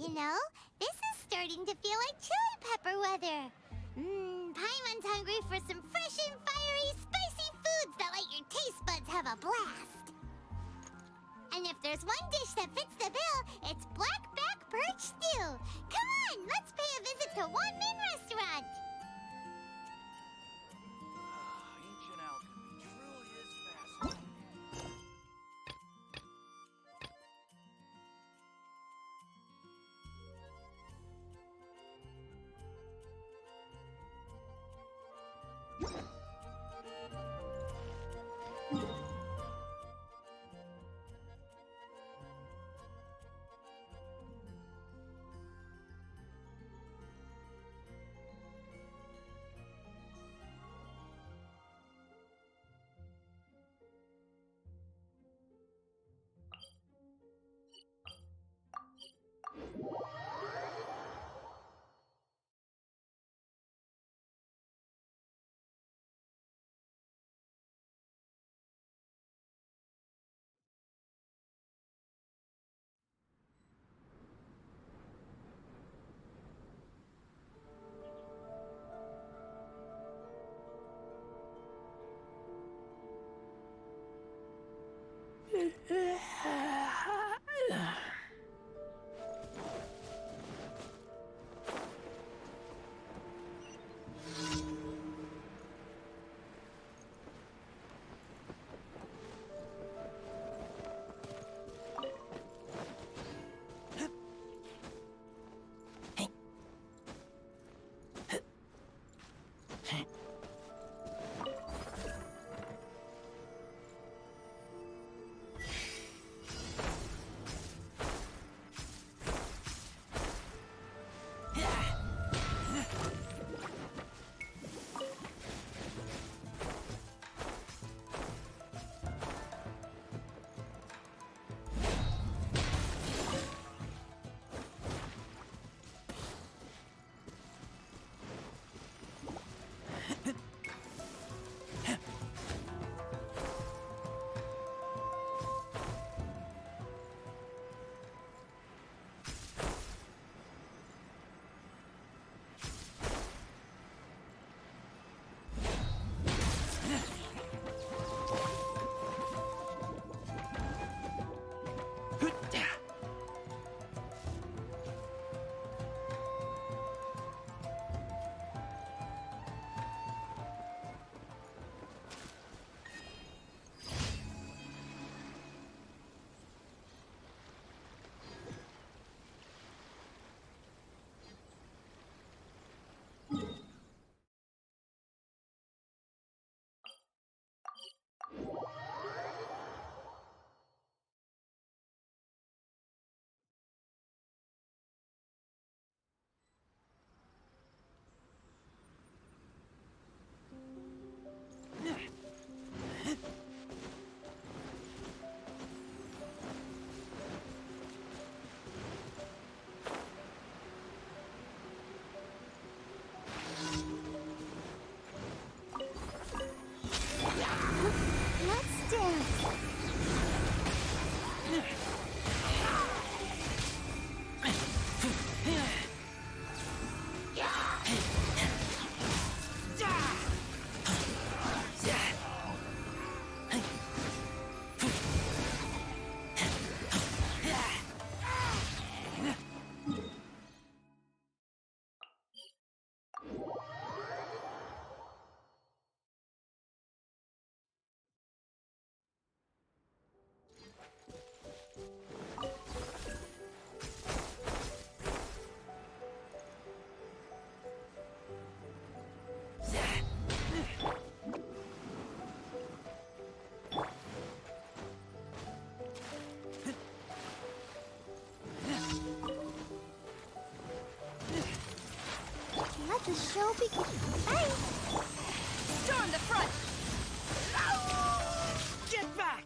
You know, this is starting to feel like chili pepper weather. Paimon's hungry for some fresh and fiery, spicy foods that let your taste buds have a blast. And if there's one dish that fits the bill, it's blackback perch stew. Come on, let's pay a visit to One Min Restaurant. Ancient alchemy truly is fascinating. Let's dance. Let the show begin. Bye. Storm the front! Get back!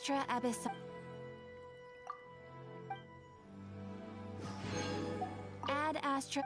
Astra Abyss. Add Astra.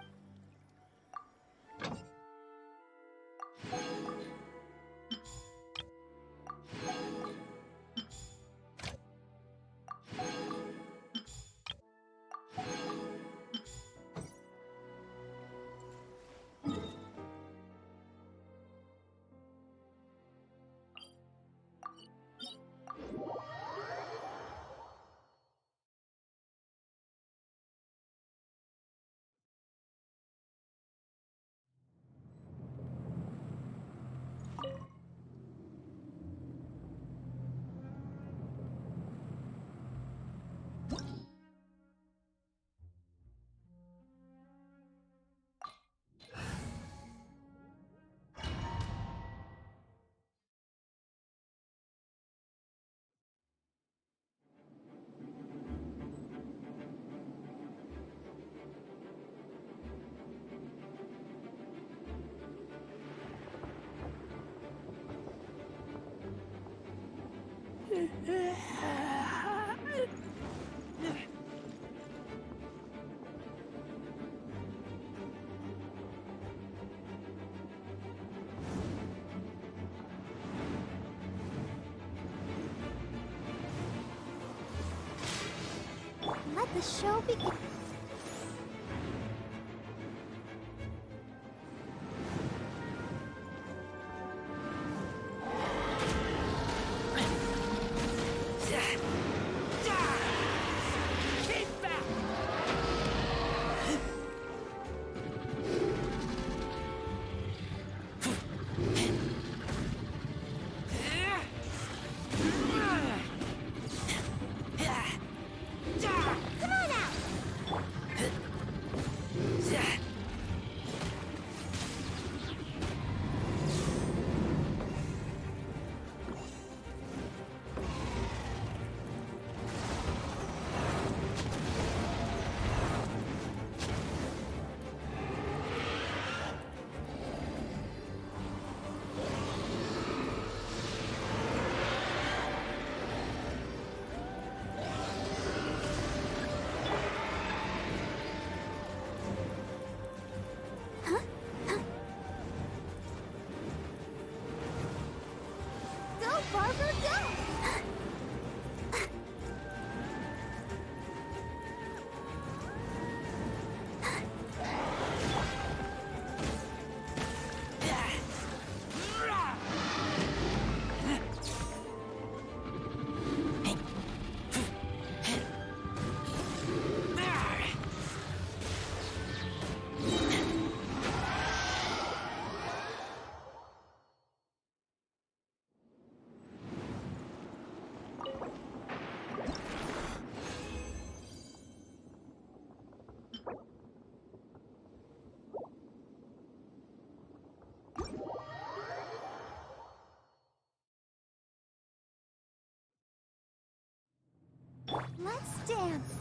Let the show begin. Barbara, go! Let's dance.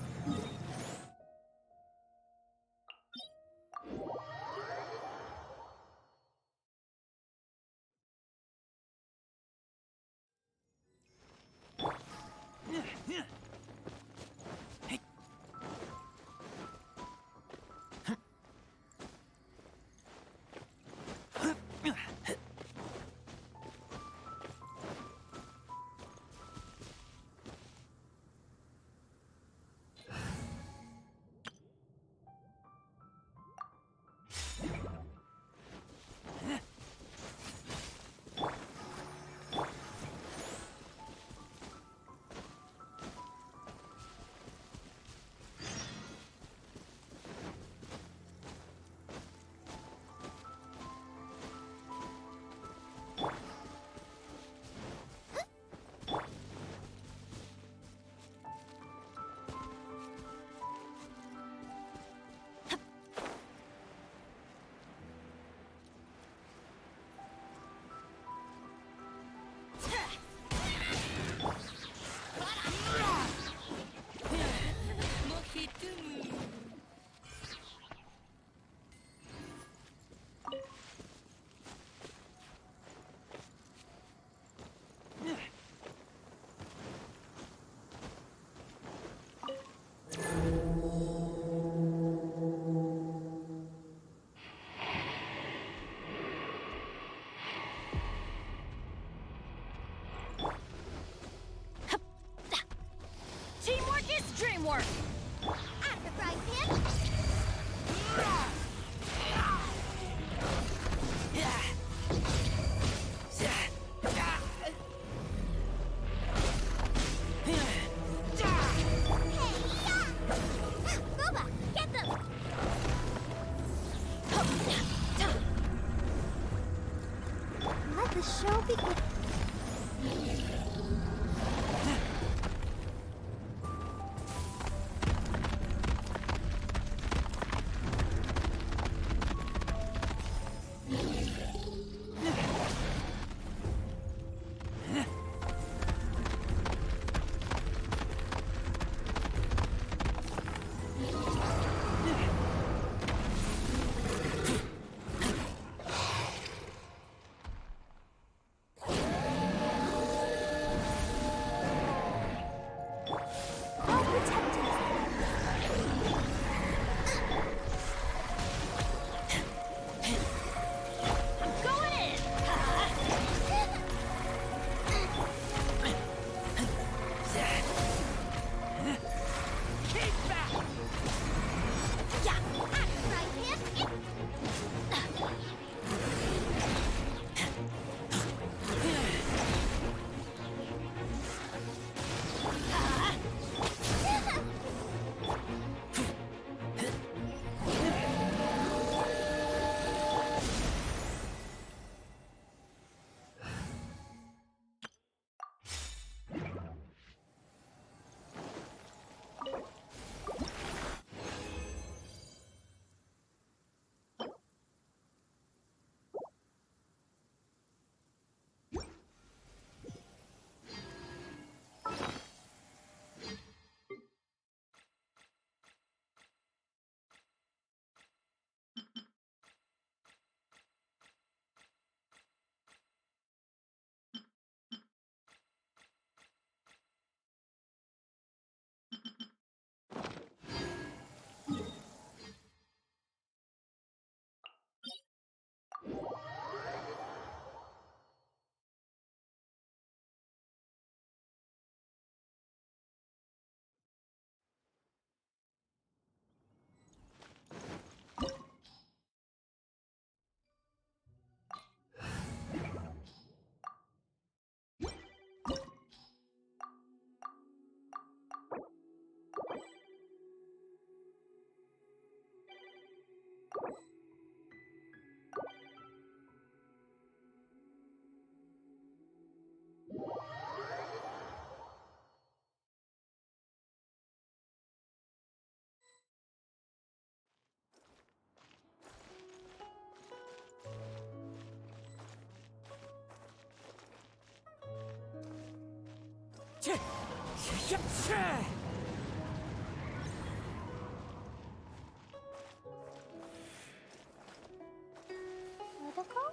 Notoko?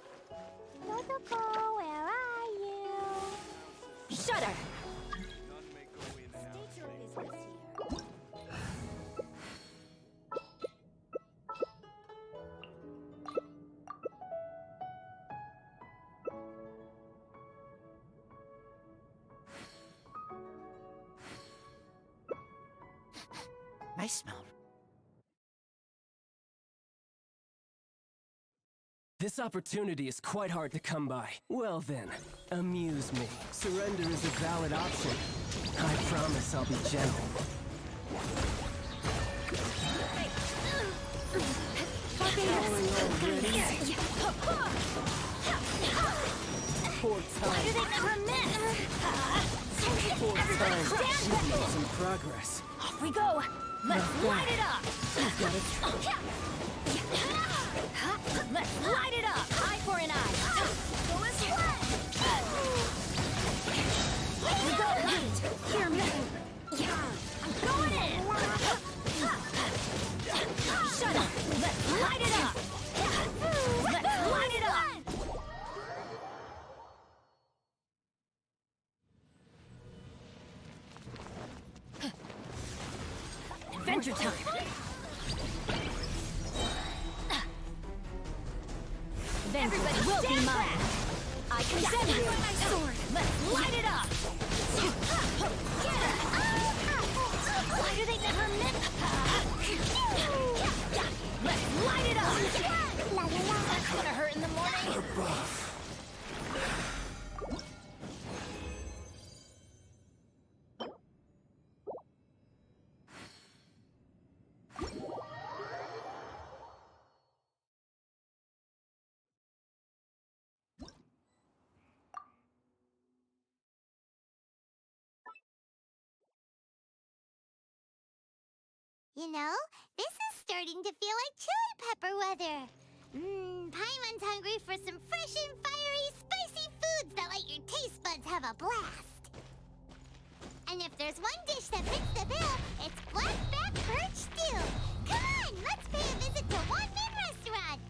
Notoko, where are you? Shut up! None may go in and out. State your business here. I smell. This opportunity is quite hard to come by. Well then, amuse me. Surrender is a valid option. I promise I'll be gentle. Falling already? 4 Why do times. they never miss? 4 Everybody times. stand back! Achievements in progress. Off we go! Let's light it up! You've got it. Let's light it up! Eye for an eye! Go as one! Off we go! Hear me! I'm going in! Shut up! Let's light it up! Let's light it up! Adventure time! Everybody will be mine! I can send you my sword! Let's light it up! Why do they never miss? Let's light it up! That's gonna hurt in the morning! You know, this is starting to feel like chili pepper weather. Paimon's hungry for some fresh and fiery, spicy foods that let your taste buds have a blast. And if there's one dish that fits the bill, it's black-back birch stew. Come on, let's pay a visit to One Min Restaurant.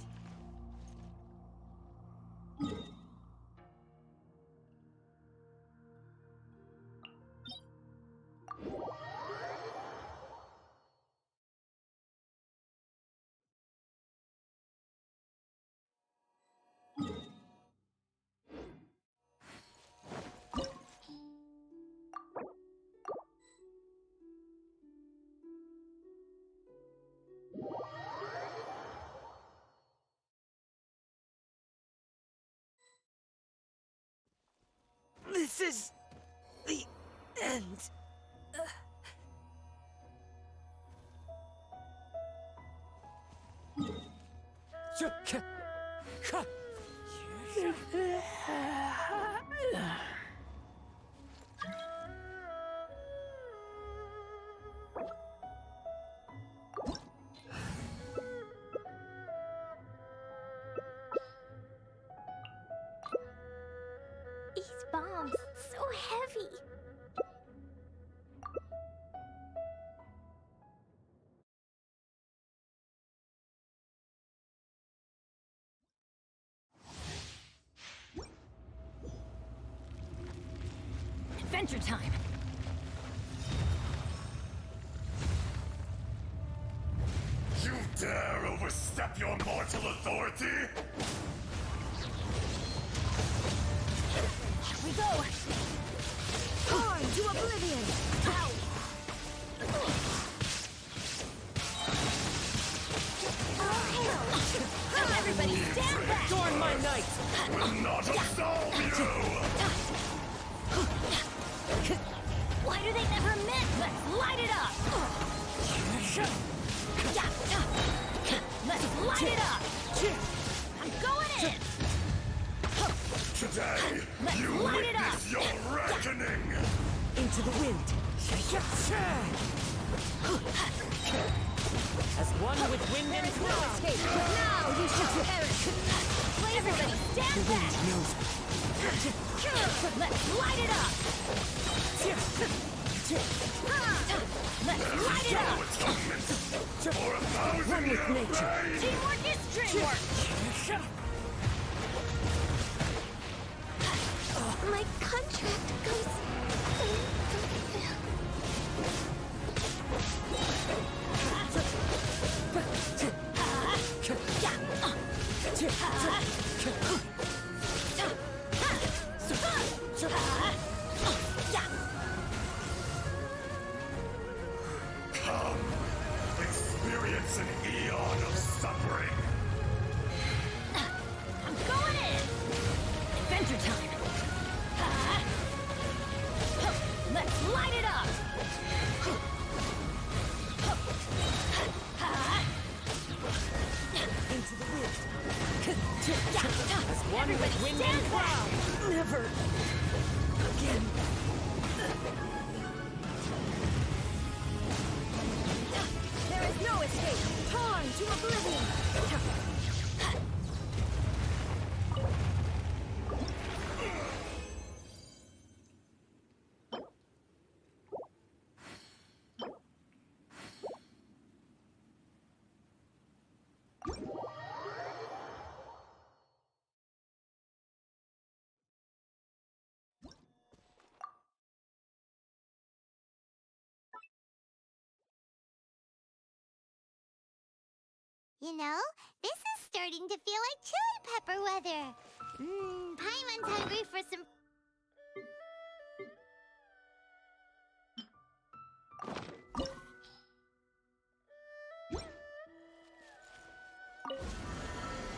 This is the end. These bombs, so heavy. Adventure time! You dare overstep your mortal authority? Here we go! Torn to oblivion! Ow! Oh, everybody stand back! Adorn my night! Will not absolve you! Why do they never miss? Let's light it up! Let's light it up! I'm going in! Today, Let's you light it up! witness your reckoning! Into the wind. As one with wind and No cloud. escape! Now you shall perish! Everybody stand back! Let's light it up! One with nature. Teamwork is dreamwork! My contract goes. Come, experience an eon of suffering. I'm going in! Adventure time! Let's light it up! Into the wind. One with wind and cloud! Never again. There is no escape! Torn to oblivion! You know, this is starting to feel like chili pepper weather. Paimon's hungry for some.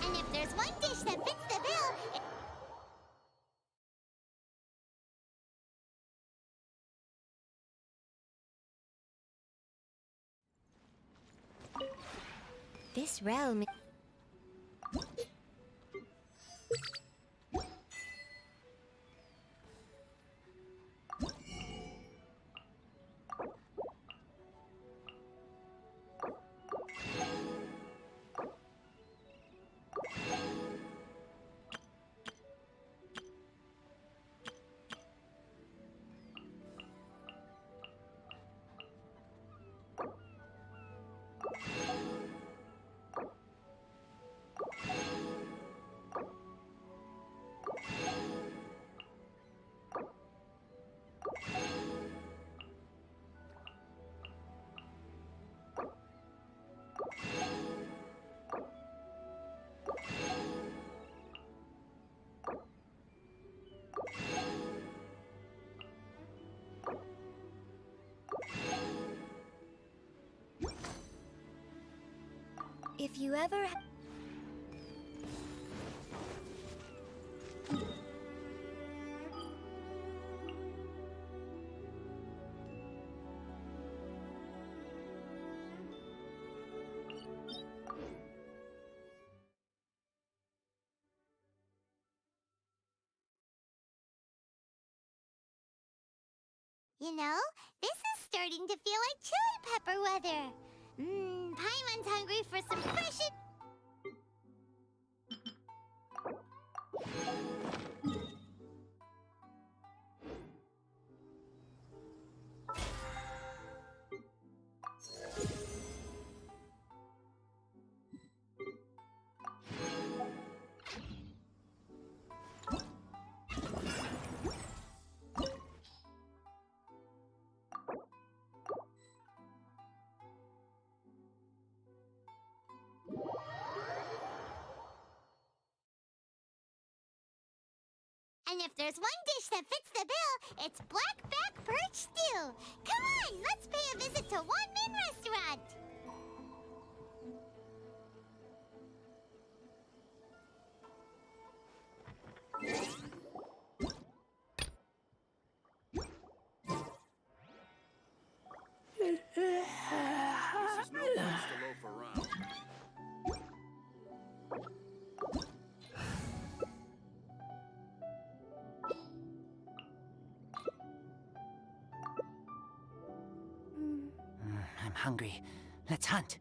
And if there's one dish that fits the bill, this realm. If you ever. You know, this is starting to feel like chili pepper weather. Paimon's hungry for some fresh. And if there's one dish that fits the bill, it's blackback perch stew. Come on, let's pay a visit to One-Man Restaurant. This is no place to loaf around. I'm hungry. Let's hunt.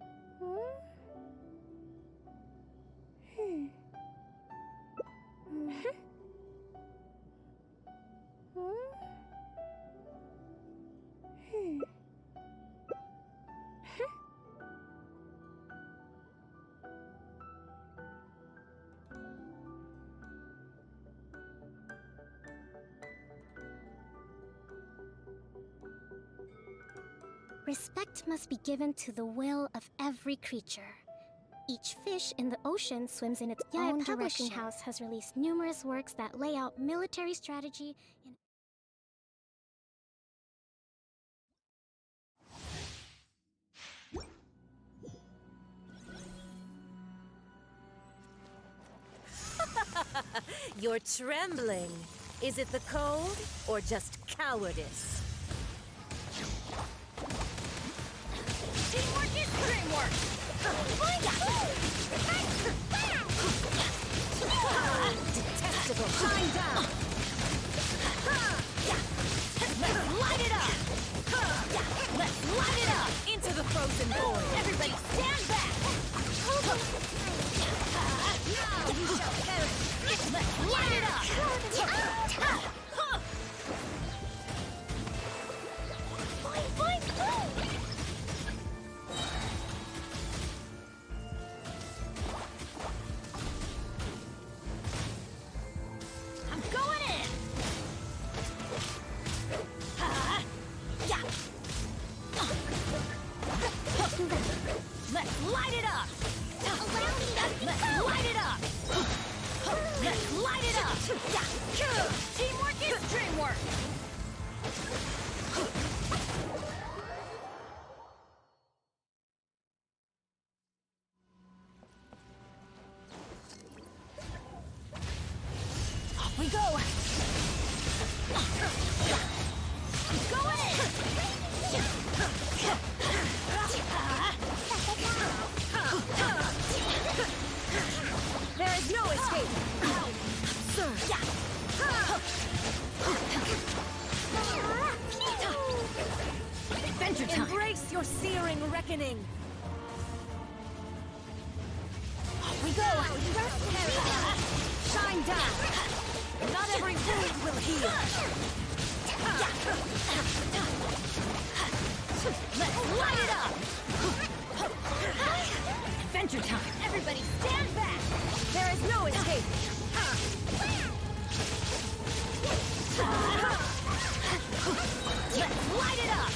Respect must be given to the will of every creature. Each fish in the ocean swims in its own publishing house has released numerous works that lay out military strategy in You're trembling. Is it the cold or just cowardice? Teamwork is dreamwork! Detestable. Shine down. Let's light it up! Let's light it up! Into the frozen void. Everybody stand back! Now you shall perish! Let's light it up! I'm going in! Let's light it up! Let's light it up! Let's light it up! Teamwork is dreamwork! Off we go! I'm going in! There is no escape. Sir. Adventure time! Embrace your searing reckoning. Off we go! Shine down. Not every wound will heal. Let's light it up! Adventure time! Everybody stand back! There is no escape. Let's light it up!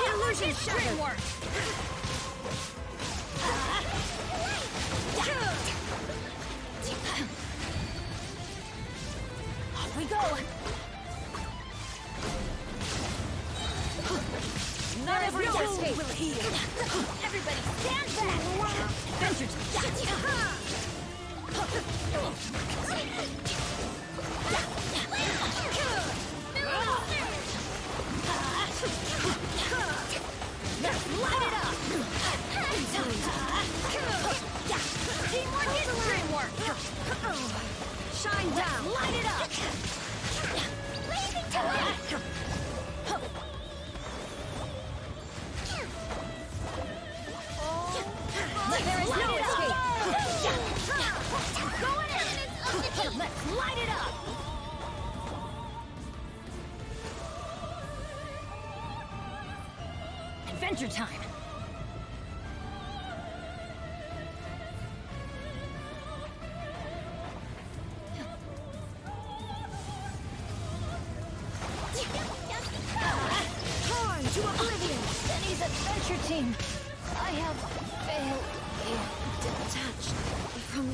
Illusion shattered. Work! Off we go. Not every wound will heal. Everybody stand back! Adventure Let's light it up! Teamwork is dreamwork! Shine down. Light it up! Blazing to it! There is no escape. Going in! Let's light it up! Adventure time! Torn to oblivion. Benny's adventure team! I have failed. Detached from the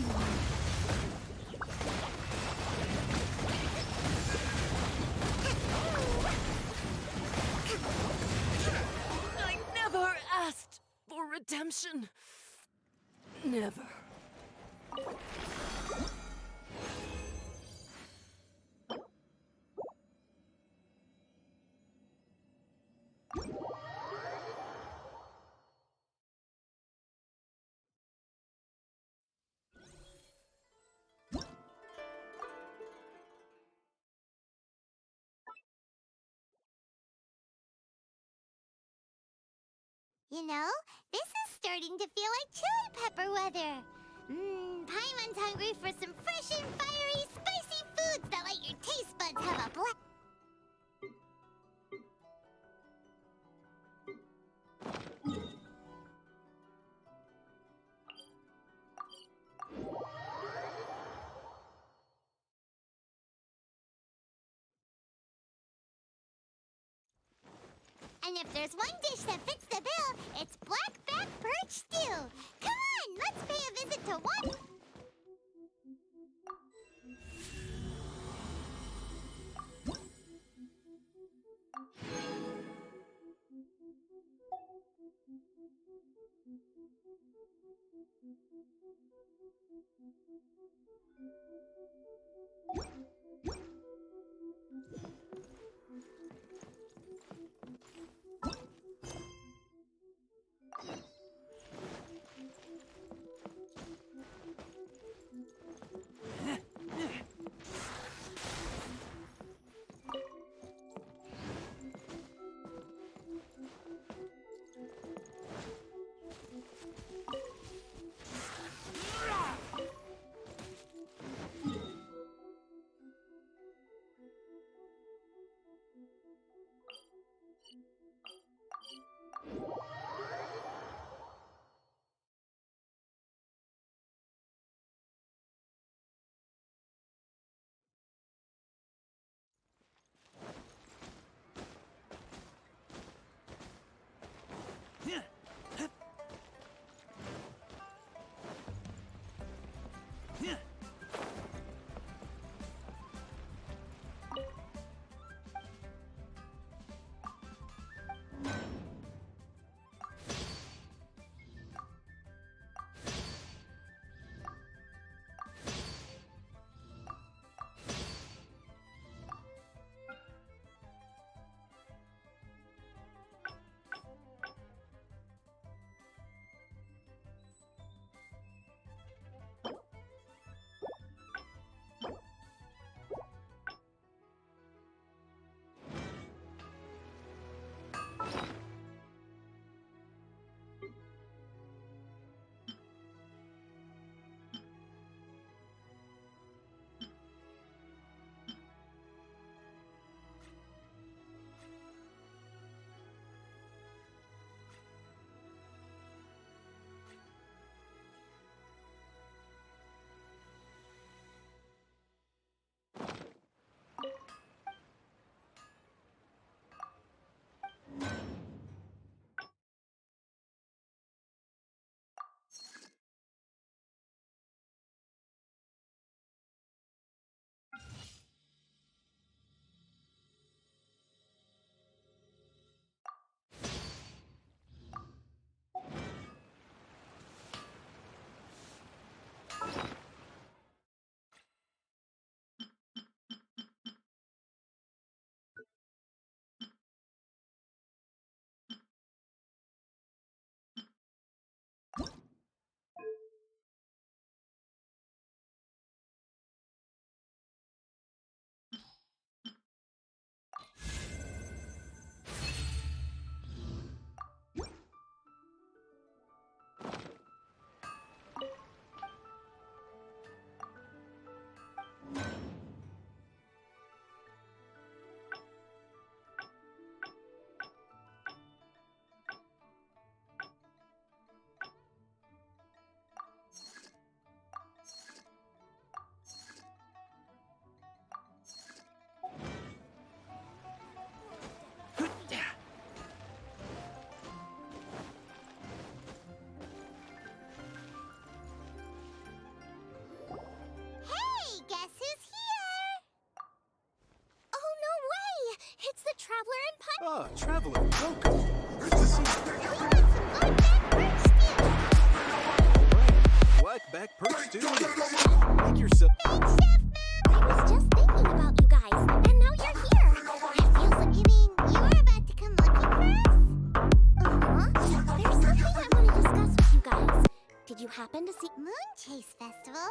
world. I never asked for redemption. Never. You know, this is starting to feel like chili pepper weather. Paimon's hungry for some fresh and fiery, spicy foods that let your taste buds have a blast. there's one dish that fits the bill, it's black-back perch stew. Come on, let's pay a visit to one. Ah, traveler, welcome. Good to see you. Black-back perch stew. Make yourself. Thanks, Chef Ma'am. I was just thinking about you guys, and now you're here. It feels like you mean you were about to come looking for us? There's something I want to discuss with you guys. Did you happen to see Moon Chase Festival?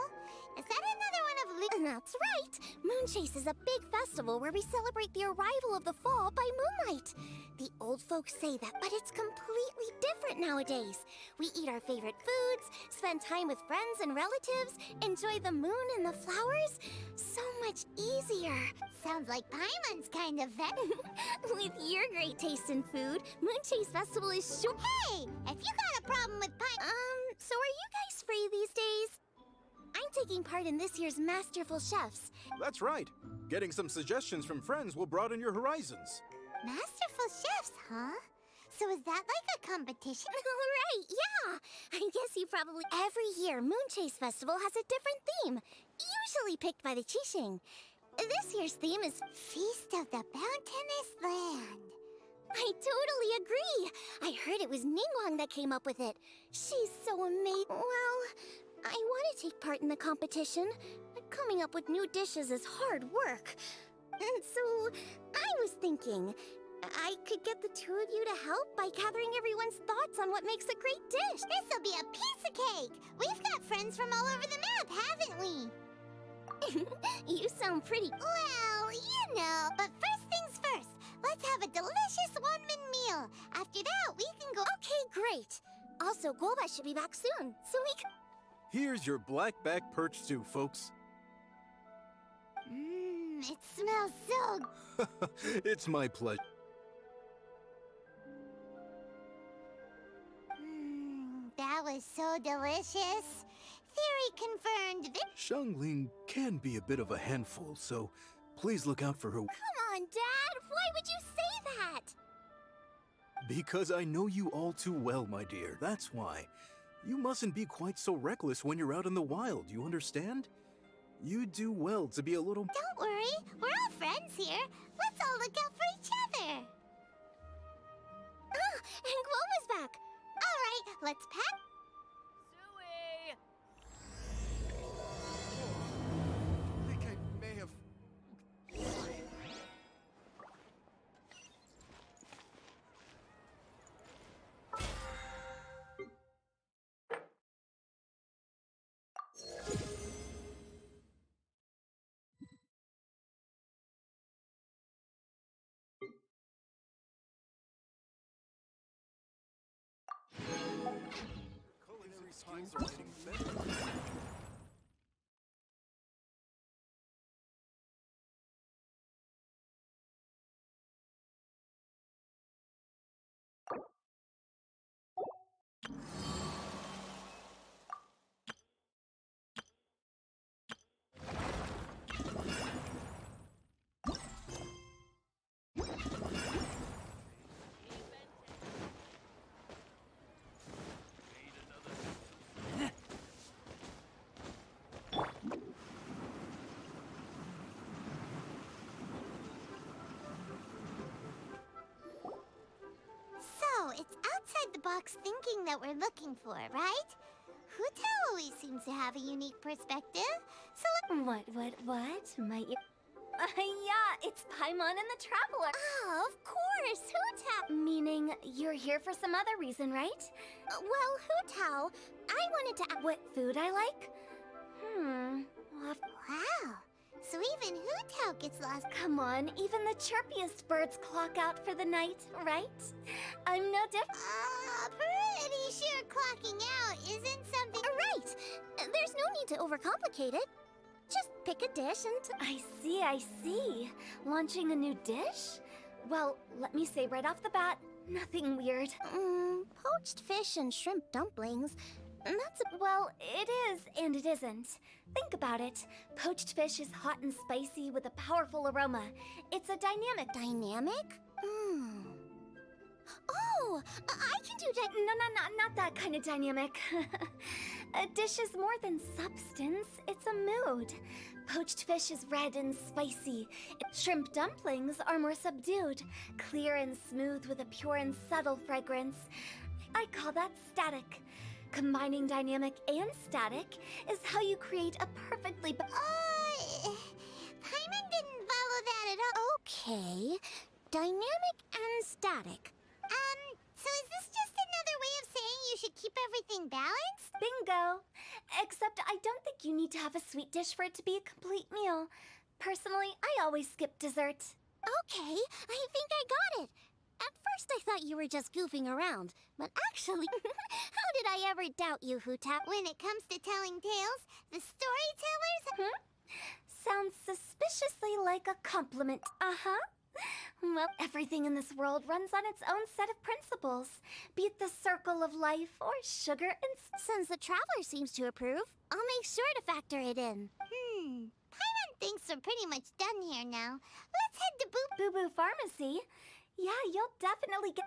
Is that another one of Luke's? That's right! Moonchase is a big festival where we celebrate the arrival of the fall by moonlight. The old folks say that, but it's completely different nowadays. We eat our favorite foods, spend time with friends and relatives, enjoy the moon and the flowers. So much easier. Sounds like Paimon's kind of vet. With your great taste in food, Moonchase Festival is sure. Hey, if you got a problem with So are you guys free these days? I'm taking part in this year's Masterful Chefs. That's right. Getting some suggestions from friends will broaden your horizons. Masterful Chefs, huh? So is that like a competition? Right, yeah. I guess you probably... Every year, Moonchase Festival has a different theme, usually picked by the Qixing. This year's theme is Feast of the Bounteous Land. I totally agree. I heard it was Ningguang that came up with it. She's so amazing. Well, I want to take part in the competition, but coming up with new dishes is hard work. And so, I was thinking, I could get the two of you to help by gathering everyone's thoughts on what makes a great dish. This'll be a piece of cake. We've got friends from all over the map, haven't we? You sound pretty... Well, you know, but first things first. Let's have a delicious one-min meal. After that, we can go... Okay, great. Also, Golba should be back soon, so we can... Here's your blackback perch stew, folks. Mmm, it smells so... It's my pleasure. Mmm, that was so delicious. Theory confirmed. Xiangling can be a bit of a handful, so please look out for her. Come on, Dad! Why would you say that? Because I know you all too well, my dear. That's why. You mustn't be quite so reckless when you're out in the wild, you understand? You do well to be a little... Don't worry, we're all friends here. Let's all look out for each other. Ah, and Guoma's back. All right, let's pack. I think I may have... Culinary skills are getting better. So, it's outside the box thinking that we're looking for, right? Hutao always seems to have a unique perspective. So What? My ear... yeah, it's Paimon and the Traveler. Oh, of course, Hutao. Meaning, you're here for some other reason, right? Well, Hutao, I wanted to ask... What food I like? wow. So even Hutao gets lost. Come on, even the chirpiest birds clock out for the night, right? I'm no different. Pretty sure clocking out isn't something... Right. There's no need to overcomplicate it. Just pick a dish and... I see. Launching a new dish? Well, let me say right off the bat, nothing weird. Poached fish and shrimp dumplings. That's a... Well, it is and it isn't. Think about it. Poached fish is hot and spicy with a powerful aroma. It's a dynamic... Dynamic? Oh, I can do that. No, not that kind of dynamic. A dish is more than substance, it's a mood. Poached fish is red and spicy. Shrimp dumplings are more subdued, clear and smooth with a pure and subtle fragrance. I call that static. Combining dynamic and static is how you create a perfectly... Paimon didn't follow that at all. Okay. Dynamic and static. So is this just another way of saying you should keep everything balanced? Bingo! Except I don't think you need to have a sweet dish for it to be a complete meal. Personally, I always skip dessert. Okay, I think I got it. At first I thought you were just goofing around, but actually, how did I ever doubt you, Hutao? When it comes to telling tales, the storytellers... Sounds suspiciously like a compliment. Uh-huh. Well, everything in this world runs on its own set of principles. Be it the circle of life or sugar and... Since the Traveler seems to approve, I'll make sure to factor it in. Paimon thinks we're pretty much done here now. Let's head to Boo Boo Pharmacy. Yeah, you'll definitely get...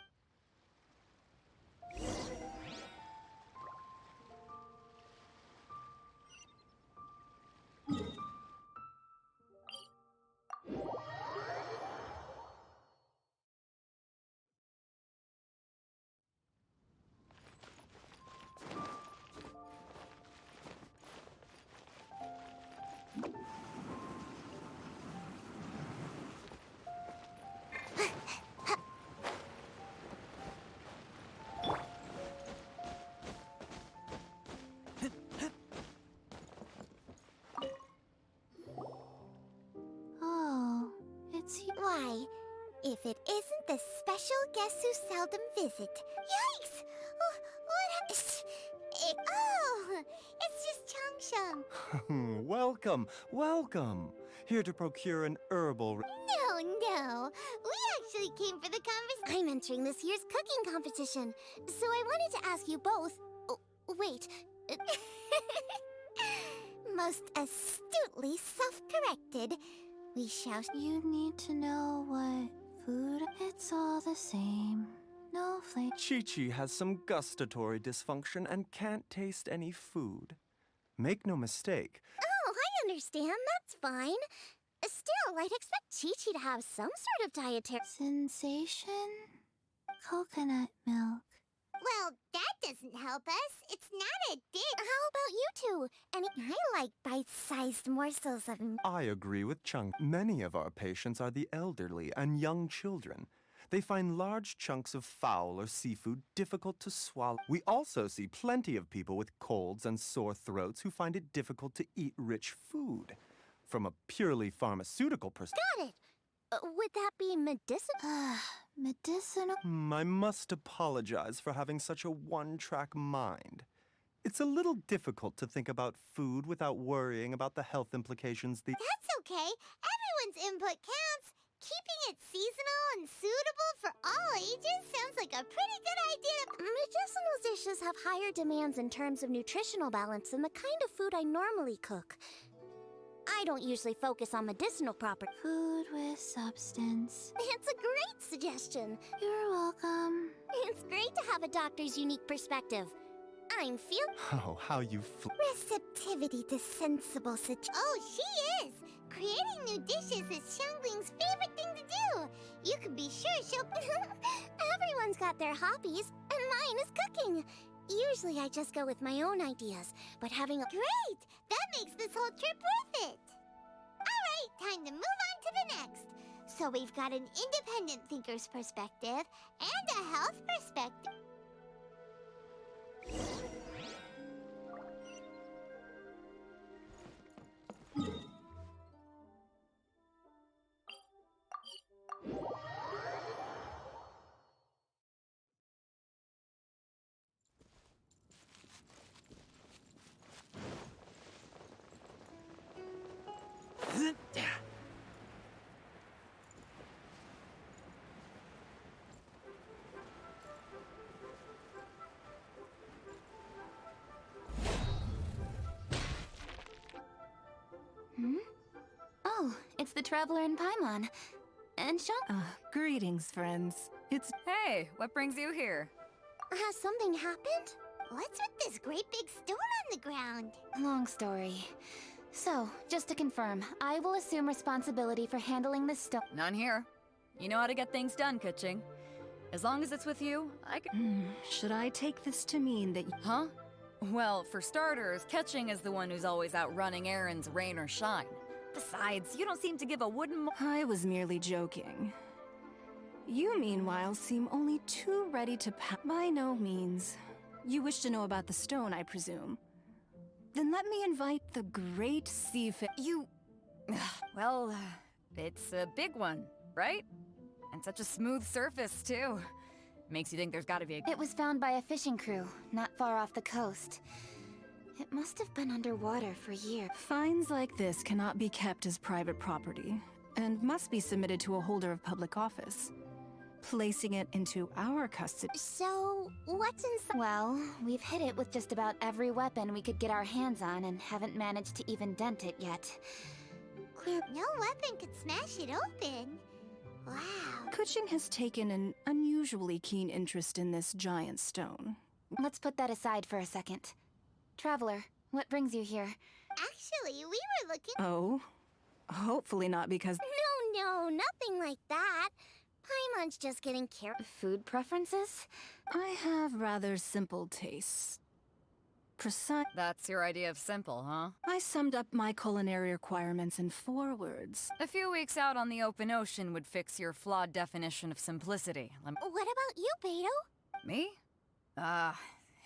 Oh, it's why? If it isn't the special guest who seldom visit. Yikes! Oh, what oh, it's just Changsheng. Welcome, welcome. Here to procure an herbal... No. We actually came for the conversation. I'm entering this year's cooking competition, so I wanted to ask you both... Oh, wait. Most astutely self-corrected. We shall... You need to know what food... It's all the same. No flavor. Chi-Chi has some gustatory dysfunction and can't taste any food. Make no mistake. Oh, I understand. That's fine. Still, I'd expect Chi-Chi to have some sort of dietary... Sensation? Coconut milk. Well, that doesn't help us. It's not a dish. How about you two? I like bite-sized morsels of... I agree with Chung. Many of our patients are the elderly and young children. They find large chunks of fowl or seafood difficult to swallow. We also see plenty of people with colds and sore throats who find it difficult to eat rich food. From a purely pharmaceutical perspective... Got it! Would that be medicinal? Medicinal? I must apologize for having such a one-track mind. It's a little difficult to think about food without worrying about the health implications. That's okay. Everyone's input counts. Keeping it seasonal and suitable for all ages sounds like a pretty good idea. Medicinal dishes have higher demands in terms of nutritional balance than the kind of food I normally cook. I don't usually focus on medicinal properties. Food with substance. It's a great suggestion. You're welcome. It's great to have a doctor's unique perspective. I'm Oh, how you receptivity to sensible Oh, she is! Creating new dishes is Xiangling's favorite thing to do. You can be sure she'll... Everyone's got their hobbies, and mine is cooking. Usually I just go with my own ideas, but having a... Great! That makes this whole trip worth it! Alright, time to move on to the next. So we've got an independent thinker's perspective and a health perspective. Oh, it's the Traveler in Paimon. And Sean... Greetings, friends. It's... Hey, what brings you here? Has something happened? What's with this great big stone on the ground? Long story. So, just to confirm, I will assume responsibility for handling this stone. None here. You know how to get things done, Kitching. As long as it's with you, I can... Should I take this to mean that... Huh? Well, for starters, Ketching is the one who's always out running errands, rain or shine. Besides, you don't seem to give a wooden... I was merely joking. You, meanwhile, seem only too ready to By no means. You wish to know about the stone, I presume. Then let me invite the great seafish... You... Well, it's a big one, right? And such a smooth surface, too. Makes you think there's gotta be a... It was found by a fishing crew, not far off the coast. It must have been underwater for years. Finds like this cannot be kept as private property, and must be submitted to a holder of public office. Placing it into our custody... So, what's inside? Well, we've hit it with just about every weapon we could get our hands on and haven't managed to even dent it yet. No weapon could smash it open. Wow. Kuching has taken an unusually keen interest in this giant stone. Let's put that aside for a second. Traveler, what brings you here? Actually, we were looking. Oh? Hopefully not because... No, nothing like that. Paimon's just getting Food preferences? I have rather simple tastes. Precise... That's your idea of simple, huh? I summed up my culinary requirements in 4 words. A few weeks out on the open ocean would fix your flawed definition of simplicity. What about you, Beto? Me?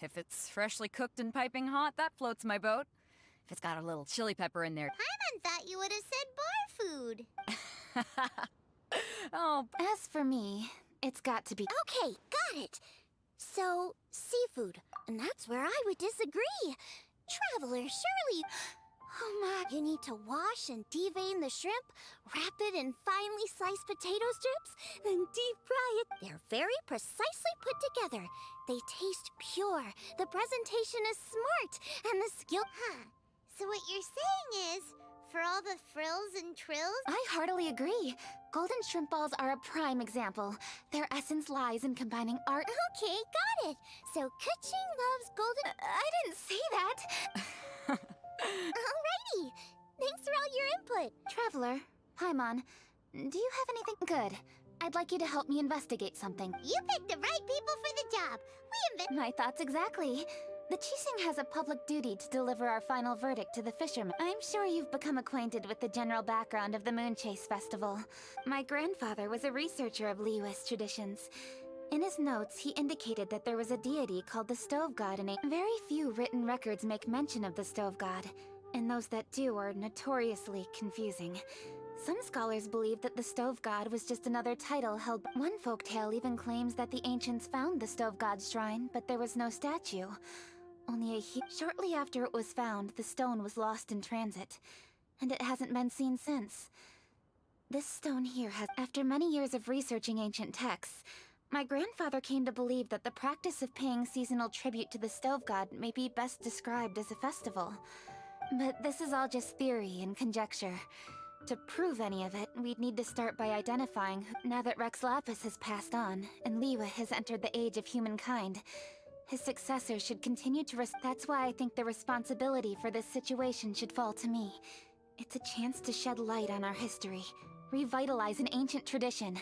If it's freshly cooked and piping hot, that floats my boat. If it's got a little chili pepper in there... Paimon thought you would have said bar food. Oh, As for me, it's got to be... Okay, got it. So, seafood. And that's where I would disagree. Traveler, surely... Oh my... You need to wash and devein the shrimp, wrap it in finely sliced potato strips, then deep fry it. They're very precisely put together. They taste pure. The presentation is smart, and the skill... Huh. So what you're saying is, for all the frills and trills... I heartily agree. Golden shrimp balls are a prime example. Their essence lies in combining art... Okay, got it. So Kuching loves golden... I didn't say that. Alrighty. Thanks for all your input. Traveler, Paimon, do you have anything good? I'd like you to help me investigate something. You picked the right people for the job. My thoughts exactly. The Qixing has a public duty to deliver our final verdict to the fishermen. I'm sure you've become acquainted with the general background of the Moon Chase Festival. My grandfather was a researcher of Liyue's traditions. In his notes, he indicated that there was a deity called the Stove God, and very few written records make mention of the Stove God, and those that do are notoriously confusing. Some scholars believe that the Stove God was just another title held by... One folktale even claims that the ancients found the Stove God's shrine, but there was no statue. Shortly after it was found, the stone was lost in transit, and it hasn't been seen since. This stone here has... After many years of researching ancient texts, my grandfather came to believe that the practice of paying seasonal tribute to the Stove God may be best described as a festival. But this is all just theory and conjecture. To prove any of it, we'd need to start by identifying... Now that Rex Lapis has passed on, and Liyue has entered the age of humankind, his successor should continue to That's why I think the responsibility for this situation should fall to me. It's a chance to shed light on our history, revitalize an ancient tradition,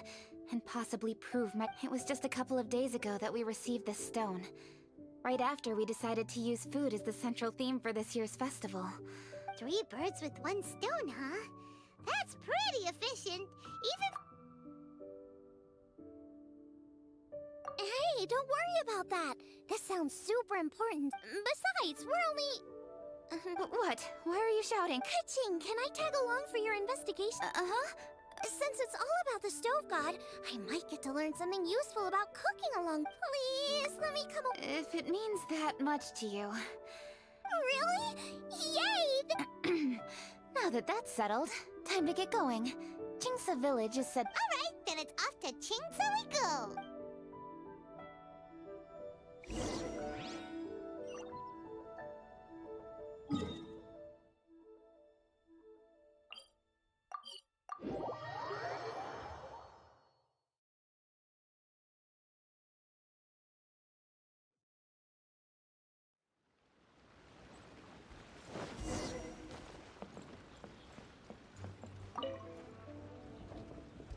and possibly prove It was just a couple of days ago that we received this stone. Right after we decided to use food as the central theme for this year's festival. 3 birds with 1 stone, huh? That's pretty efficient, Hey, don't worry about that. This sounds super important. Besides, we're only... What? Why are you shouting? Kuching, can I tag along for your investigation? Since it's all about the Stove God, I might get to learn something useful about cooking along. Please, let me come If it means that much to you. Really? Yay! Now that that's settled, time to get going. Qingce Village is said... Alright, then it's off to Qingce we go!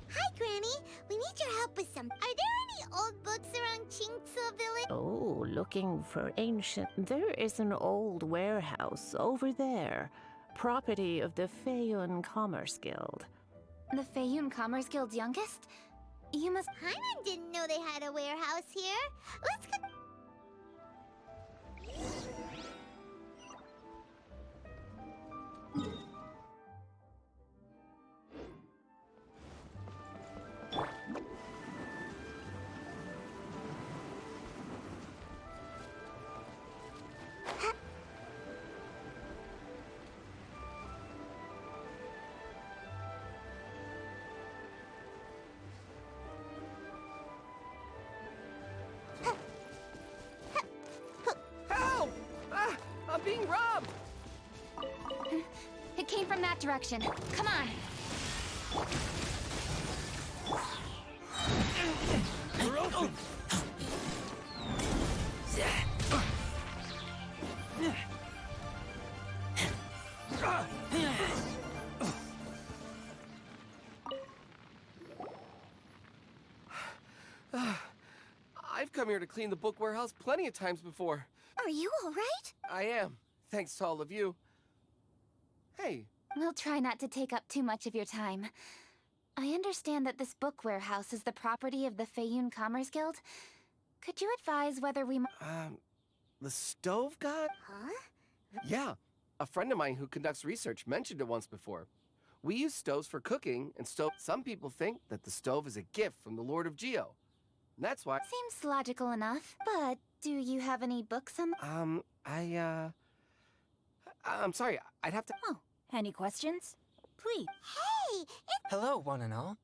Hi, Granny. We need your help with some... Are there any old books around Qingce Village? Oh, looking for ancient... There is an old warehouse over there. Property of the Feiyun Commerce Guild. The Feiyun Commerce Guild's youngest? You must... Paimon didn't know they had a warehouse here. Let's go... Help! I'm being robbed! It came from that direction. Come on! We're open! I've come here to clean the book warehouse plenty of times before. Are you all right? I am, thanks to all of you. Hey. We'll try not to take up too much of your time. I understand that this book warehouse is the property of the Feiyun Commerce Guild. Could you advise whether we The stove god? Huh? Yeah, a friend of mine who conducts research mentioned it once before. We use stoves for cooking, and some people think that the stove is a gift from the Lord of Geo. And that's why— Seems logical enough, but do you have any books on— I'm sorry, I'd have to— Oh, any questions? Please. Hey! Hello, one and all.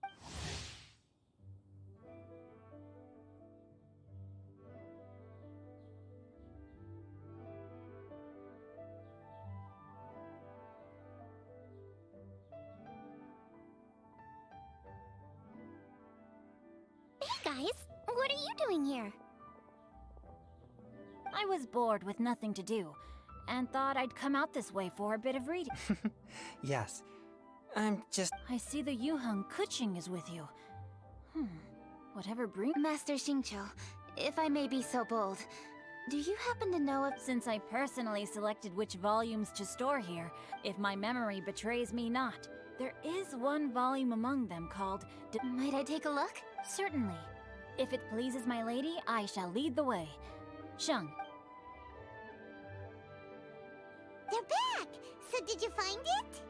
Hey guys, what are you doing here? I was bored with nothing to do, and thought I'd come out this way for a bit of reading. Yes. I'm just... I see the Yuheng Kuching is with you. Whatever brings— Master Xingqiu, if I may be so bold, do you happen to know if— Since I personally selected which volumes to store here, if my memory betrays me not, there is one volume among them called— Might I take a look? Certainly. If it pleases my lady, I shall lead the way. Sheng. They're back! So did you find it?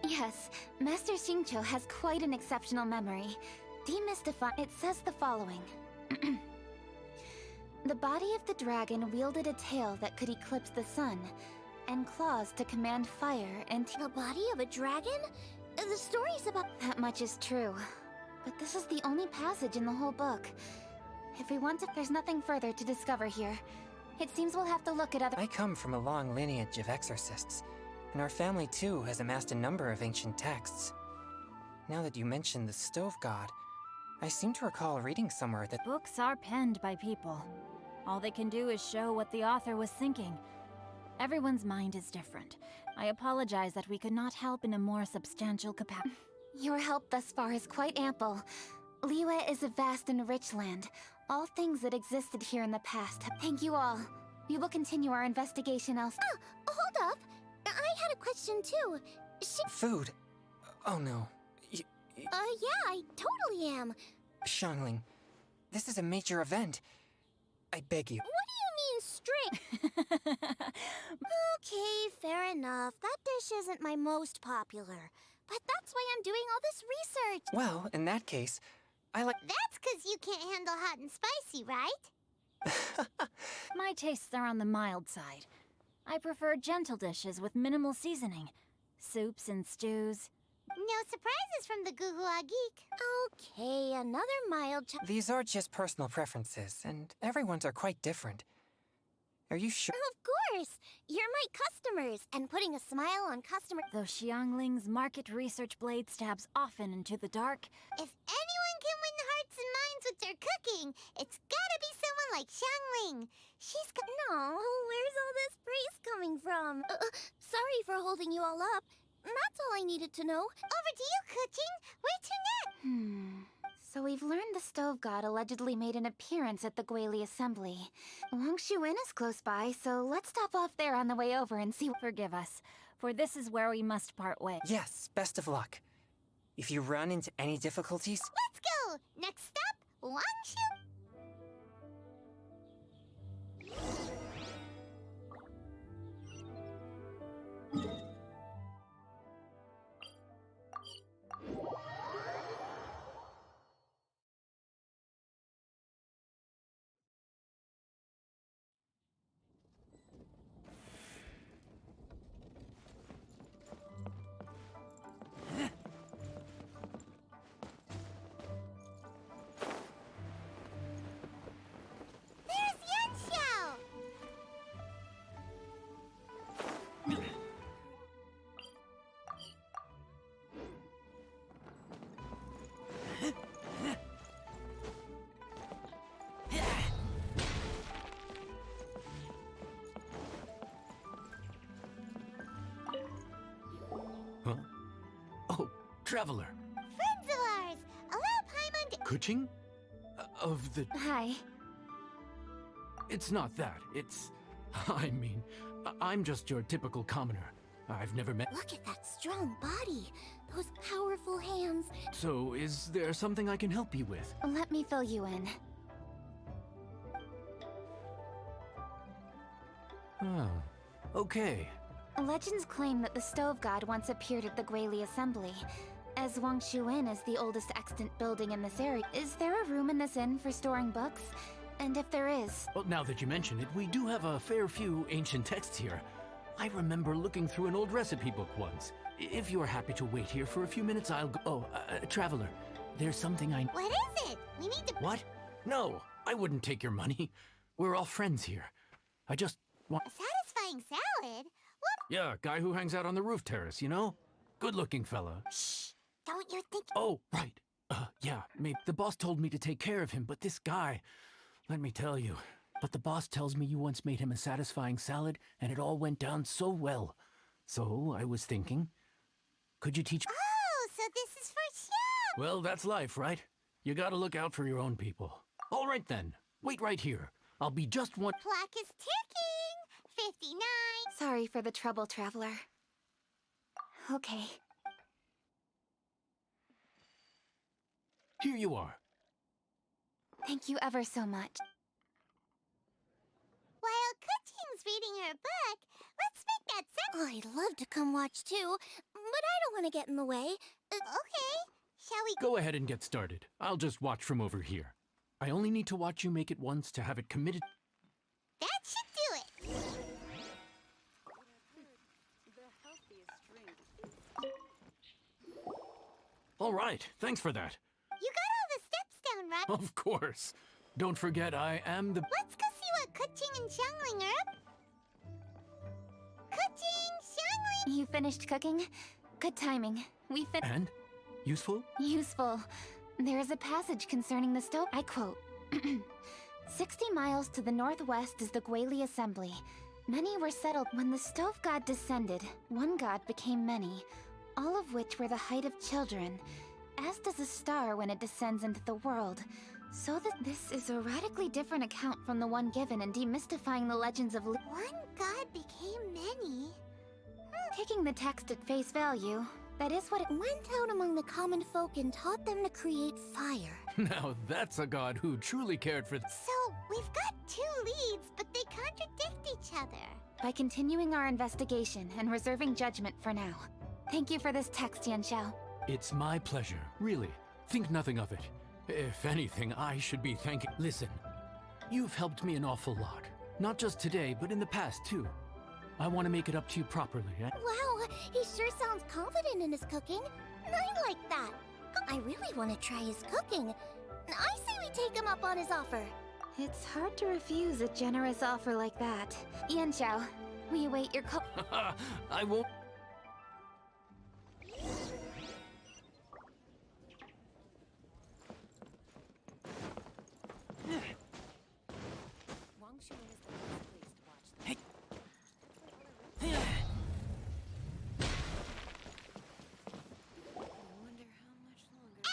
Yes, Master Xingqiu has quite an exceptional memory. Demystify— It says the following. The body of the dragon wielded a tail that could eclipse the sun, and claws to command fire and— The body of a dragon? The story's about— That much is true. But this is the only passage in the whole book. If we want to— There's nothing further to discover here. It seems we'll have to look at other— I come from a long lineage of exorcists, and our family too has amassed a number of ancient texts. Now that you mention the stove god, I seem to recall reading somewhere that— Books are penned by people. All they can do is show what the author was thinking. Everyone's mind is different. I apologize that we could not help in a more substantial capacity. Your help thus far is quite ample. Liyue is a vast and rich land. All things that existed here in the past. Thank you all. We will continue our investigation elsewhere. Hold up! I had a question too. Food? Oh no. Yeah, I totally am. Xiangling, this is a major event. I beg you. What do you mean, strict? Okay, fair enough. That dish isn't my most popular. But that's why I'm doing all this research. Well, in that case, I like— That's 'cause you can't handle hot and spicy, right? My tastes are on the mild side. I prefer gentle dishes with minimal seasoning. Soups and stews. No surprises from the Gugua Geek. Okay, another mild These are just personal preferences, and everyone's are quite different. Are you sure? Of course! You're my customers, and putting a smile on customer— Though Xiangling's market research blade stabs often into the dark, If anyone can win hearts and minds with their cooking, it's gotta be someone like Xiangling. She's got— No, where's all this praise coming from? Sorry for holding you all up. That's all I needed to know. Over to you, Kuching. Where to next? So we've learned the stove god allegedly made an appearance at the Guili assembly. Wangshu is close by, so let's stop off there on the way over and see— Forgive us, for this is where we must part ways. Yes, best of luck. If you run into any difficulties— Let's go! Next stop, Wangshu. There's Yanxiao! Traveler. Friends of ours. Allow Paimon to... Kuching? Of the... Hi. It's not that. It's... I mean, I'm just your typical commoner. I've never met... Look at that strong body. Those powerful hands. So, is there something I can help you with? Let me fill you in. Oh, okay. Legends claim that the Stove God once appeared at the Guili Assembly. As Wangshu Inn is the oldest extant building in this area, is there a room in this inn for storing books? And if there is... Well, now that you mention it, we do have a fair few ancient texts here. I remember looking through an old recipe book once. If you are happy to wait here for a few minutes, I'll go... Oh, Traveler, there's something I... What is it? We need to... What? No, I wouldn't take your money. We're all friends here. I just want... A satisfying salad? What? Yeah, guy who hangs out on the roof terrace, you know? Good-looking fella. Shh! Don't you think... Oh, right. Yeah, maybe. The boss told me to take care of him, but this guy... Let me tell you. But the boss tells me you once made him a satisfying salad, and it all went down so well. So, I was thinking... Could you teach... Oh, so this is for show! Well, that's life, right? You gotta look out for your own people. All right then. Wait right here. I'll be just one... Clock is ticking! 59! Sorry for the trouble, Traveler. Okay. Here you are. Thank you ever so much. While Kuching's reading her book, let's make that sound... I'd love to come watch too, but I don't want to get in the way. Okay, shall we... Go ahead and get started. I'll just watch from over here. I only need to watch you make it once to have it committed. That should do it! All right, thanks for that. You got all the steps down, right? Of course. Don't forget, I am the... Let's go see what Kuching and Xiangling are up. Kuching, Xiangling! You finished cooking? Good timing. We And? Useful? Useful. There is a passage concerning the stove. I quote, 60 miles to the northwest is the Guili Assembly. Many were settled when the stove god descended. One god became many, all of which were the height of children, as does a star when it descends into the world. So that this is a radically different account from the one given in demystifying the legends of... One god became many? Taking the text at face value, that is what it... Went out among the common folk and taught them to create fire. Now that's a god who truly cared for... So, we've got two leads, but they contradict each other. By continuing our investigation and reserving judgment for now. Thank you for this text, Yanxiao. It's my pleasure, really. Think nothing of it. If anything, I should be thanking... Listen, you've helped me an awful lot. Not just today, but in the past, too. I want to make it up to you properly, eh? Wow, he sure sounds confident in his cooking. I like that. I really want to try his cooking. I say we take him up on his offer. It's hard to refuse a generous offer like that. Yanxiao, we await your call. I won't...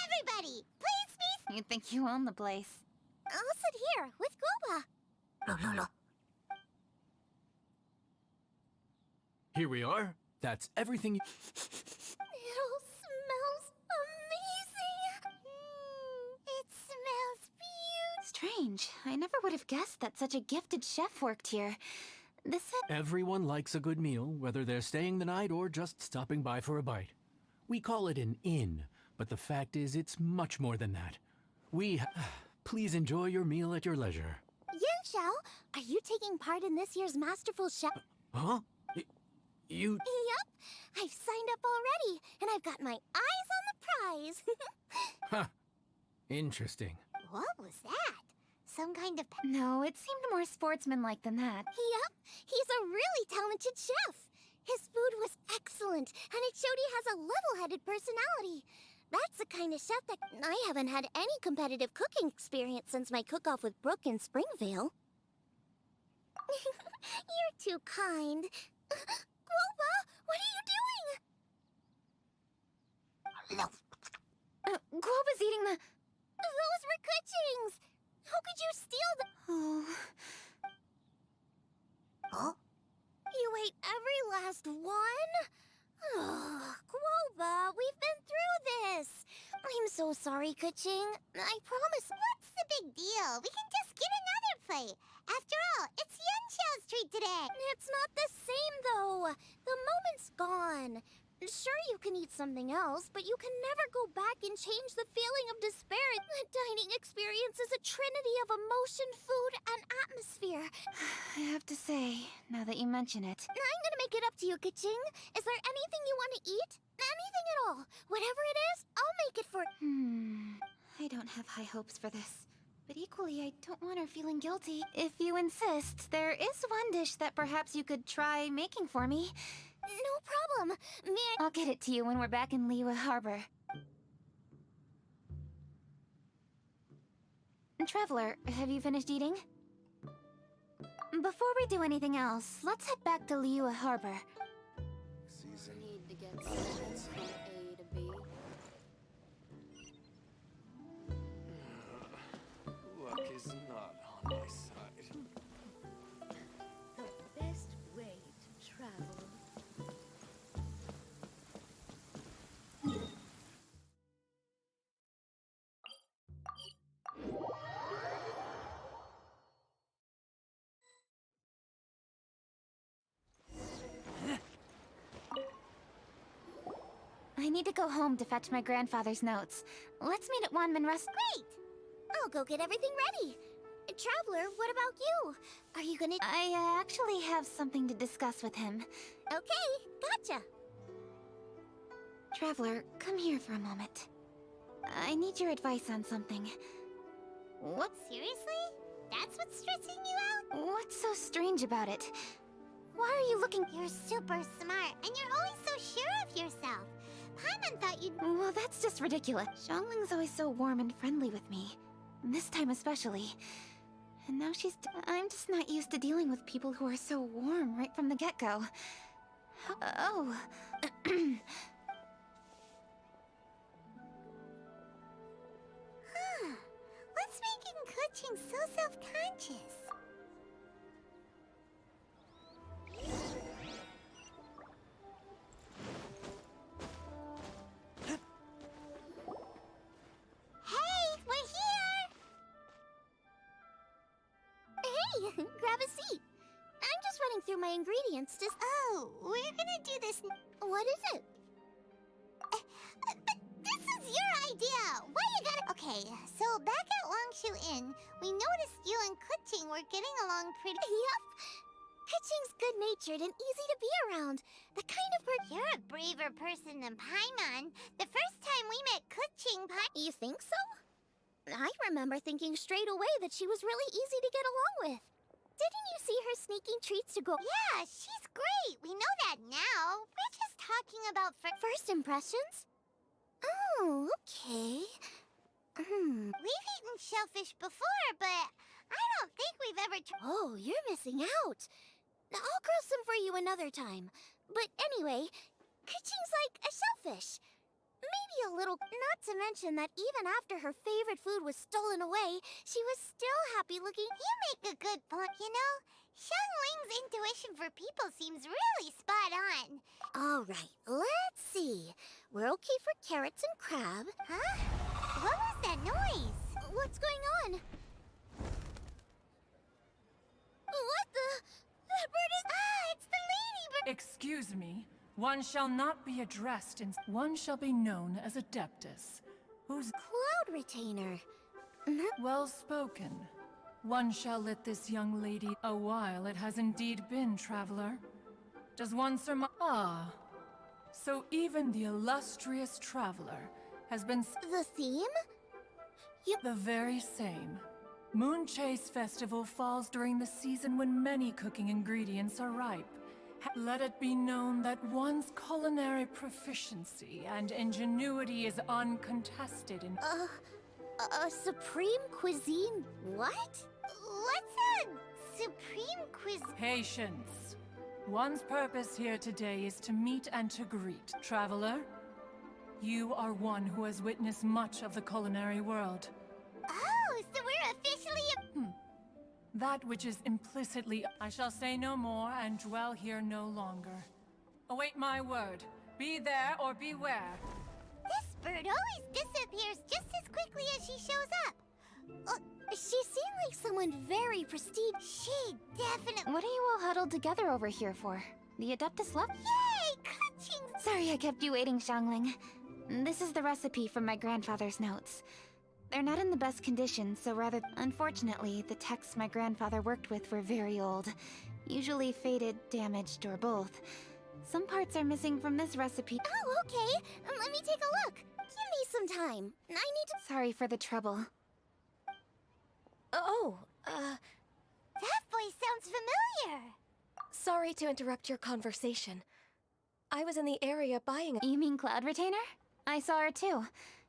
Everybody, please be... You think you own the place. I'll sit here with Goba. No. Here we are. That's everything you... It all smells amazing. It smells beautiful. Strange. I never would have guessed that such a gifted chef worked here. This... Everyone likes a good meal, whether they're staying the night or just stopping by for a bite. We call it an inn, but the fact is it's much more than that. Please enjoy your meal at your leisure. Yanxiao, are you taking part in this year's Masterful Chef? Huh? You... Yep, I've signed up already, and I've got my eyes on the prize. Huh. Interesting. What was that? Some kind of... No, it seemed more sportsmanlike than that. Yep, he's a really talented chef. His food was excellent, and it showed he has a level-headed personality. That's the kind of chef that... I haven't had any competitive cooking experience since my cook-off with Brooke in Springvale. You're too kind. Groba, what are you doing? Loaf. Guoba's eating the... Those were Kuchings! How could you steal them? Oh... Huh? You ate every last one? Ugh, Guoba, we've been through this. I'm so sorry, Kuching. I promise. What's the big deal? We can just get another plate. After all, it's Yunxiao's treat today. It's not the same, though. The moment's gone. Sure, you can eat something else, but you can never go back and change the feeling of despair. The dining experience is a trinity of emotion, food, and atmosphere. I have to say, now that you mention it... I'm gonna make it up to you, Kuching. Is there anything you want to eat? Anything at all. Whatever it is, I'll make it for... I don't have high hopes for this. But equally, I don't want her feeling guilty. If you insist, there is one dish that perhaps you could try making for me. No problem. I'll get it to you when we're back in Liyue Harbor. Traveler, have you finished eating? Before we do anything else, let's head back to Liyue Harbor. Need to get seconds from A to B. Luck is not on my side. The best way to travel. I need to go home to fetch my grandfather's notes. Let's meet at Wanman Rest. Great! I'll go get everything ready. Traveler, what about you? Are you gonna... I actually have something to discuss with him. Okay, gotcha. Traveler, come here for a moment. I need your advice on something. What? Seriously? That's what's stressing you out? What's so strange about it? Why are you looking... You're super smart, and you're always so sure of yourself. Paimon thought you'd... Well, that's just ridiculous. Xiangling's always so warm and friendly with me. This time especially. And now she's... I'm just not used to dealing with people who are so warm right from the get-go. Oh... What's making Kuching so self-conscious? Hey, we're here! Hey, grab a seat. I'm just running through my ingredients to... Oh, we're gonna do this... What is it? But this is your idea! Why you gotta... Okay, so back at Longshu Inn, we noticed you and Kuching were getting along pretty... Yup. Kuching's good-natured and easy to be around. The kind of You're a braver person than Paimon. The first time we met Kuching, You think so? I remember thinking straight away that she was really easy to get along with. Didn't you see her sneaking treats to go... Yeah, she's great. We know that now. We're just talking about First impressions? Oh, okay. We've eaten shellfish before, but I don't think we've ever... Oh, you're missing out. I'll grill some for you another time. But anyway, Kuching's like a shellfish. Maybe a little... Not to mention that even after her favorite food was stolen away, she was still happy looking... You make a good point, you know? Xiangling's intuition for people seems really spot on. All right, let's see. We're okay for carrots and crab. Huh? What was that noise? What's going on? What the... That bird is... Ah, it's the ladybird! Excuse me. One shall not be addressed in... One shall be known as Adeptus, whose... Cloud retainer. Well spoken. One shall let this young lady... A while it has indeed been, traveler. Does one surmise... Ah. So even the illustrious traveler has been... The theme? The very same. Moon Chase Festival falls during the season when many cooking ingredients are ripe. Let it be known that one's culinary proficiency and ingenuity is uncontested in... Supreme cuisine? What? What's a supreme cuisine? Patience. One's purpose here today is to meet and to greet. Traveler, You are one who has witnessed much of the culinary world. Oh, so we're officially That which is implicitly... I shall say no more and dwell here no longer. Await my word. Be there or beware. This bird always disappears just as quickly as she shows up. She seemed like someone very prestigious. She definitely... What are you all huddled together over here for? The Adeptus left? Yay! Ka-ching! Sorry I kept you waiting, Xiangling. This is the recipe from my grandfather's notes. They're not in the best condition, so rather... Unfortunately, the texts my grandfather worked with were very old. Usually faded, damaged, or both. Some parts are missing from this recipe. Oh, okay. Let me take a look. Give me some time. I need to... Sorry for the trouble. That voice sounds familiar. Sorry to interrupt your conversation. I was in the area buying a... You mean Cloud Retainer? I saw her too.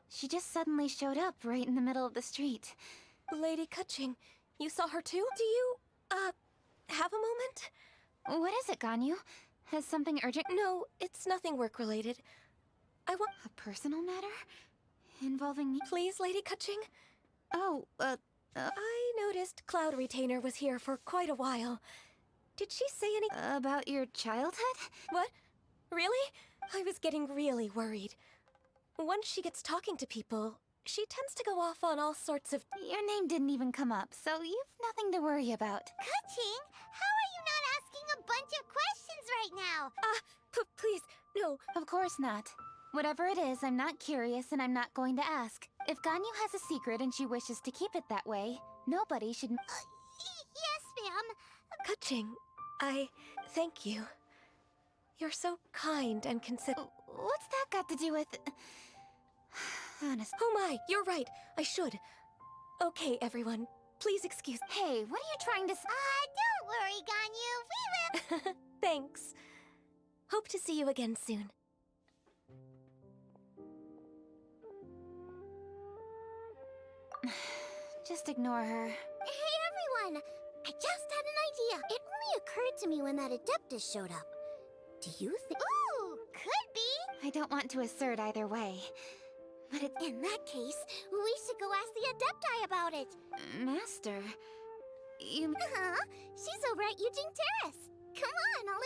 She just suddenly showed up right in the middle of the street. Lady Kutching, you saw her too? Do you, have a moment? What is it, Ganyu? Has something urgent? No, it's nothing work-related. I want... A personal matter? Involving me? Please, Lady Kutching? Oh, I noticed Cloud Retainer was here for quite a while. Did she say any... About your childhood? What? Really? I was getting really worried. Once she gets talking to people, she tends to go off on all sorts of... Your name didn't even come up, so you've nothing to worry about. Ka-ching, how are you not asking a bunch of questions right now? Please, no. Of course not. Whatever it is, I'm not curious and I'm not going to ask. If Ganyu has a secret and she wishes to keep it that way, nobody should... Yes, ma'am. Kutching, I thank you. You're so kind and considerate. What's that got to do with... Honest. Oh my, you're right. I should. Okay, everyone. Please excuse... Hey, what are you trying to... Don't worry, Ganyu. We will... Thanks. Hope to see you again soon. Just ignore her. Hey, everyone! I just had an idea. It only occurred to me when that Adeptus showed up. Do you think... Ooh, could be. I don't want to assert either way. But in that case, we should go ask the Adepti about it. Master... You... She's over at Eugene Terrace. Come on, I'll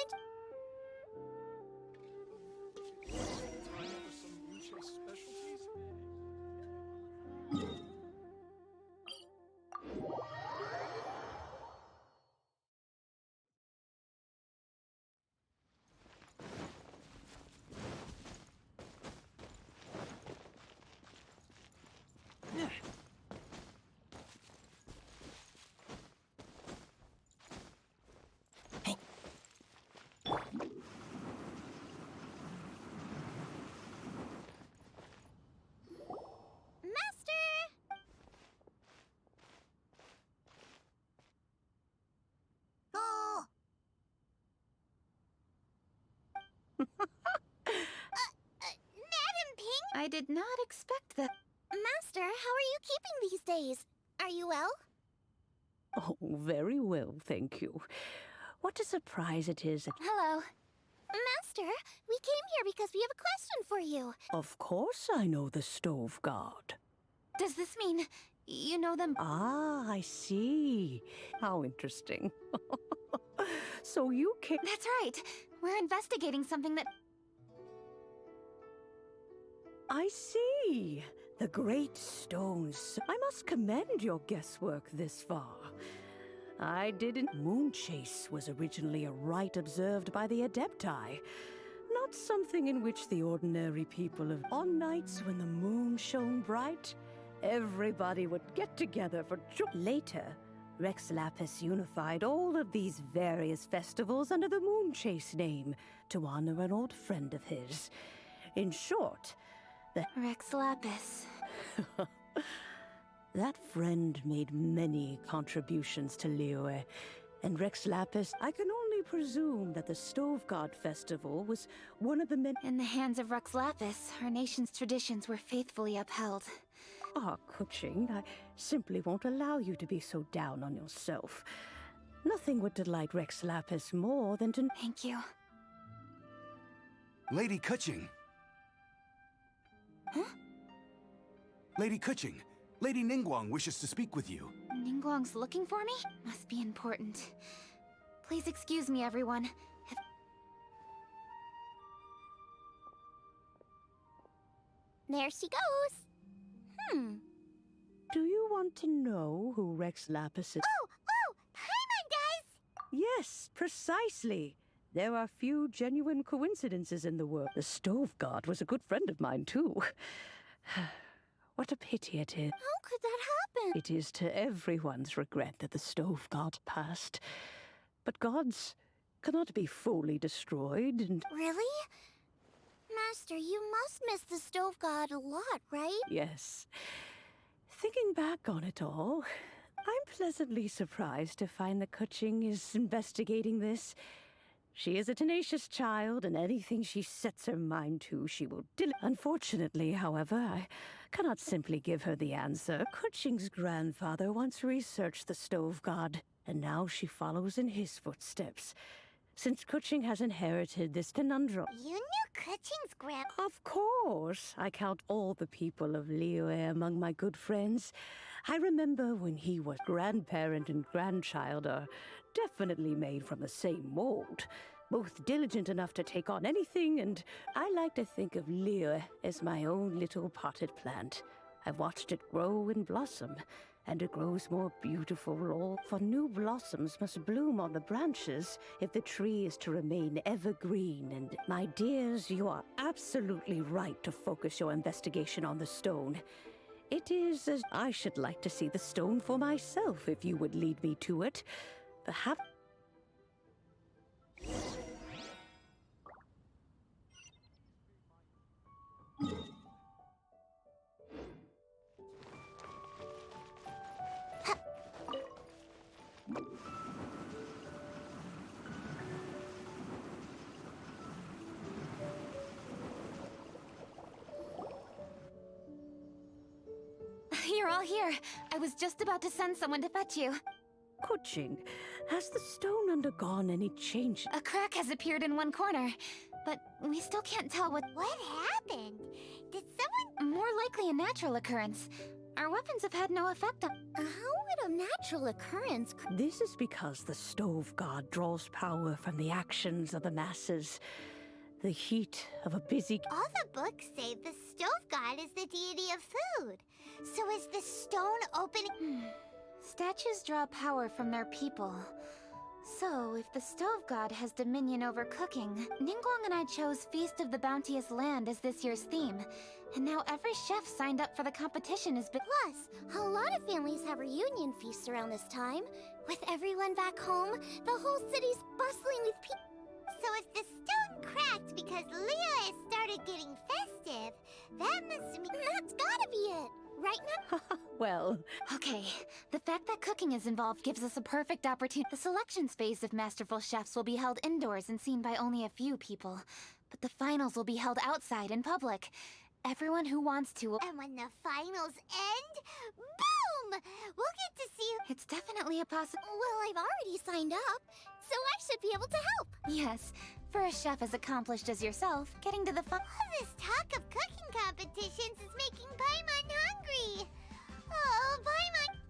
I did not expect that. Master, how are you keeping these days? Are you well? Oh, very well, thank you. What a surprise it is. Hello. Master, we came here because we have a question for you. Of course I know the Stove Guard. Does this mean you know them? Ah, I see. How interesting. So you came... That's right. We're investigating something that... I see. The great stones. I must commend your guesswork this far. I didn't... Moon chase was originally a rite observed by the Adepti. Not something in which the ordinary people of... On nights when the moon shone bright, everybody would get together for joy. Later, Rex Lapis unified all of these various festivals under the Moon Chase name to honor an old friend of his. In short, the... Rex Lapis. That friend made many contributions to Liyue, and Rex Lapis, I can only presume that the Stove God Festival was one of the many... In the hands of Rex Lapis, our nation's traditions were faithfully upheld. Ah, Kuching, I simply won't allow you to be so down on yourself. Nothing would delight Rex Lapis more than to... Thank you. Lady Kuching. Lady Kuching, Lady Ningguang wishes to speak with you. Ningguang's looking for me? Must be important. Please excuse me, everyone. There she goes. Do you want to know who Rex Lapis is? Oh, Paimon does! Yes, precisely. There are few genuine coincidences in the world. The Stove God was a good friend of mine, too. What a pity it is. How could that happen? It is to everyone's regret that the Stove God passed. But gods cannot be fully destroyed, and... Really? Master, you must miss the Stove God a lot, right? Yes. Thinking back on it all, I'm pleasantly surprised to find that Kuching is investigating this. She is a tenacious child, and anything she sets her mind to, she will do. Unfortunately, however, I cannot simply give her the answer. Kuching's grandfather once researched the Stove God, and now she follows in his footsteps. Since Kuching has inherited this conundrum... You knew Kuching's grand... Of course. I count all the people of Liyue among my good friends. I remember when he was grandparent and grandchild are definitely made from the same mold. Both diligent enough to take on anything, and I like to think of Liyue as my own little potted plant. I've watched it grow and blossom, and it grows more beautiful, for new blossoms must bloom on the branches if the tree is to remain evergreen. And my dears, you are absolutely right to focus your investigation on the stone. It is as I should like to see the stone for myself if you would lead me to it. Perhaps... You're all here. I was just about to send someone to fetch you. Kuching, has the stone undergone any change? A crack has appeared in one corner, but we still can't tell what... What happened? Did someone... More likely a natural occurrence. Our weapons have had no effect on... How would a natural occurrence... This is because the Stove God draws power from the actions of the masses. The heat of a busy... All the books say the Stove God is the deity of food. So is the stone opening... Statues draw power from their people. So, if the Stove God has dominion over cooking, Ningguang and I chose Feast of the Bounteous Land as this year's theme. And now every chef signed up for the competition has been... Plus, a lot of families have reunion feasts around this time. With everyone back home, the whole city's bustling with people. So if the stone cracked because Leo has started getting festive, that must mean... That's gotta be it! Right now? Well... Okay, the fact that cooking is involved gives us a perfect opportunity. The selections phase of Masterful Chefs will be held indoors and seen by only a few people. But the finals will be held outside in public. Everyone who wants to... And when the finals end, boom! We'll get to see... It's definitely a possibility. Well, I've already signed up, so I should be able to help. Yes, for a chef as accomplished as yourself, getting to the All this talk of cooking competitions is making Paimon hungry. Oh, Paimon...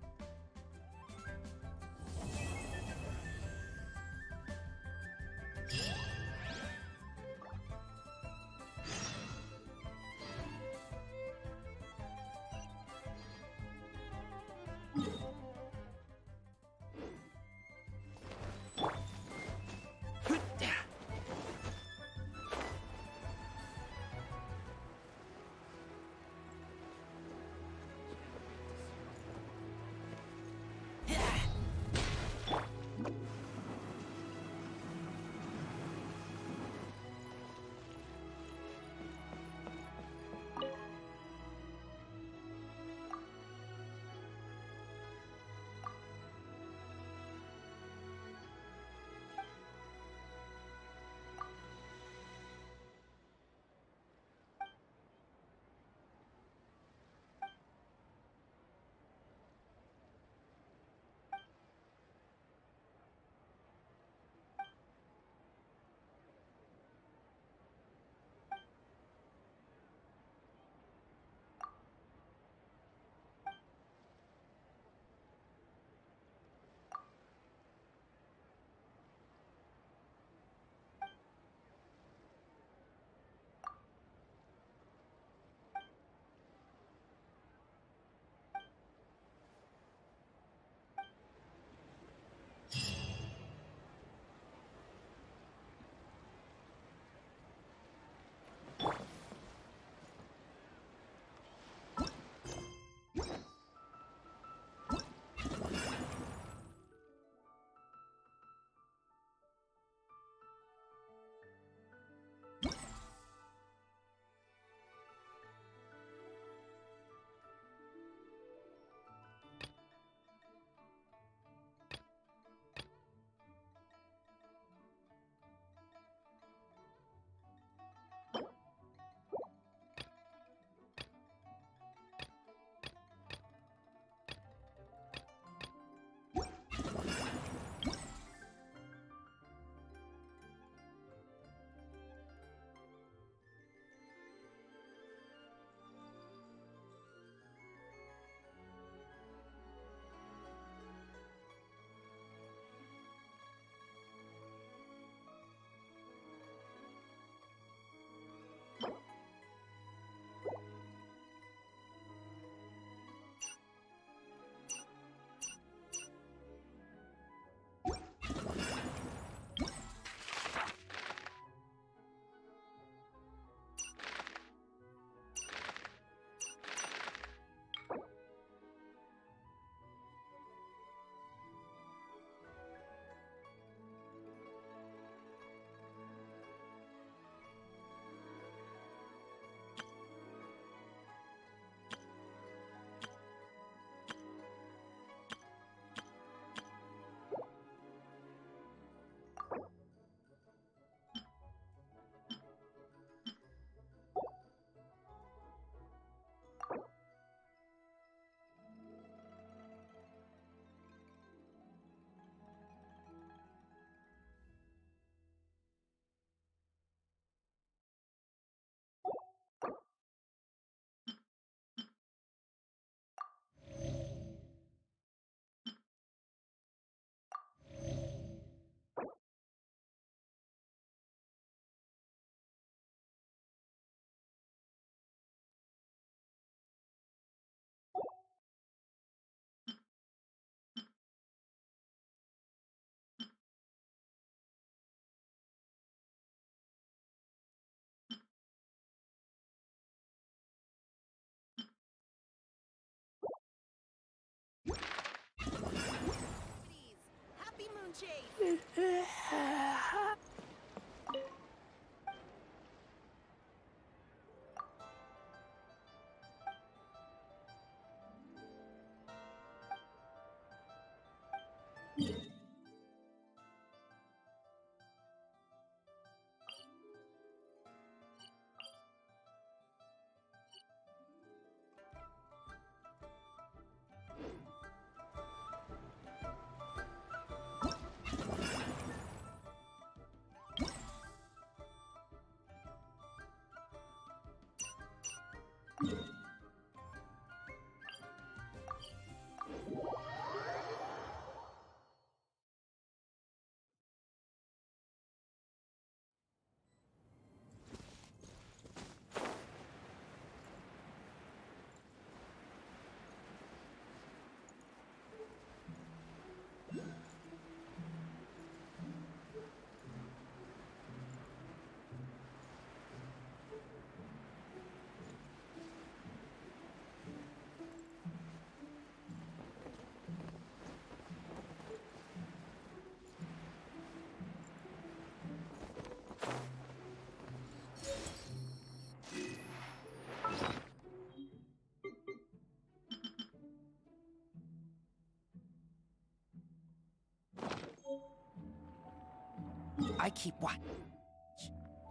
I keep watch.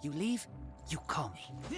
You leave, you call me.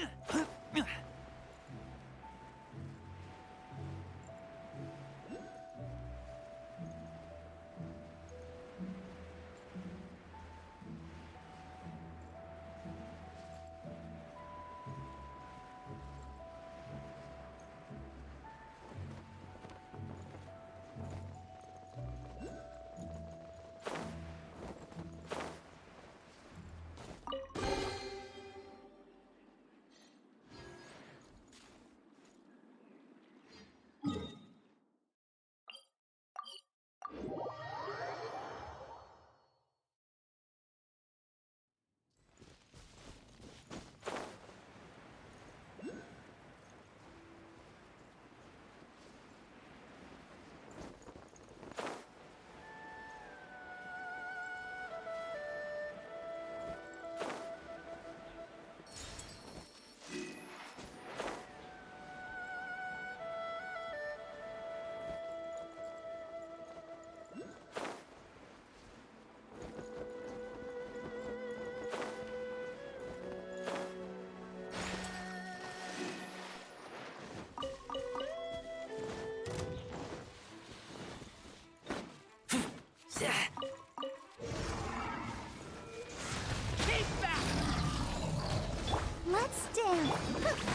Let's dance.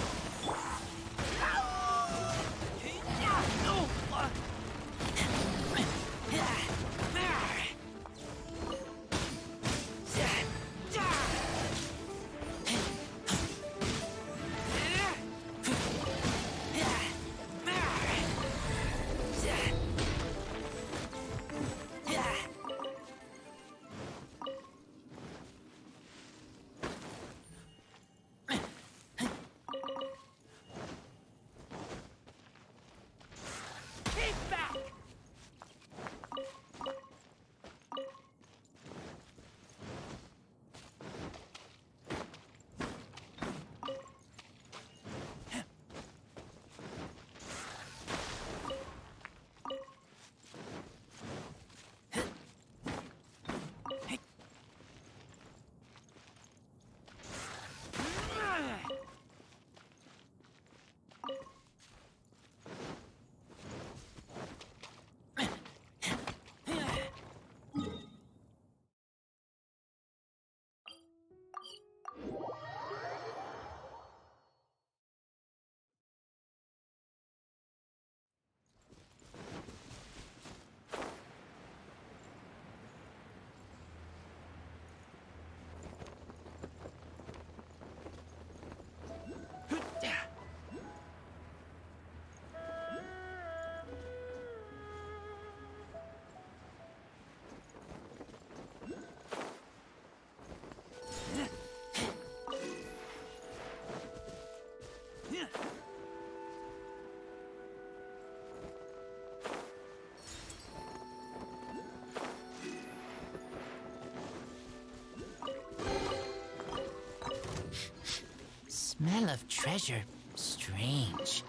Smell of treasure. Strange.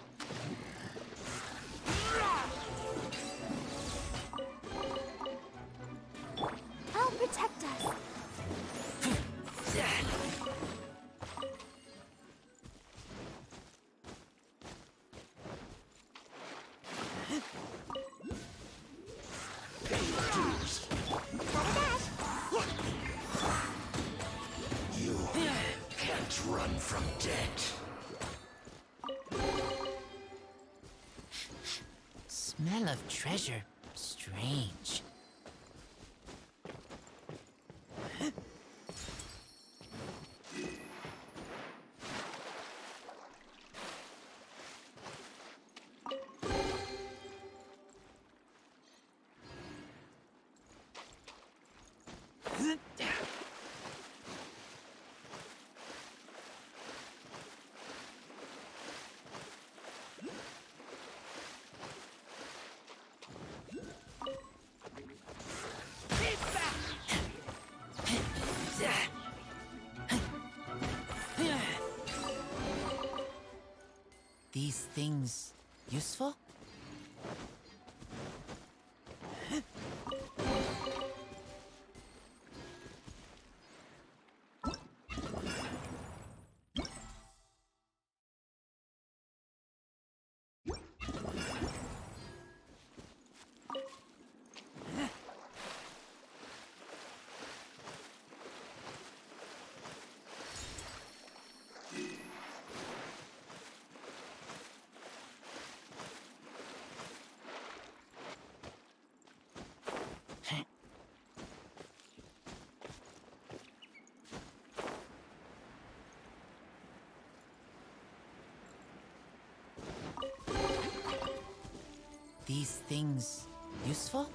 I'll protect us. You can't run from death. Smell of treasure. Strange. These things useful? These things useful?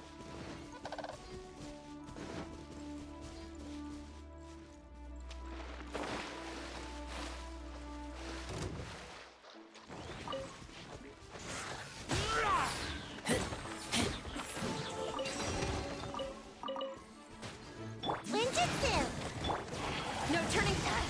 Ninjutsu! No turning back!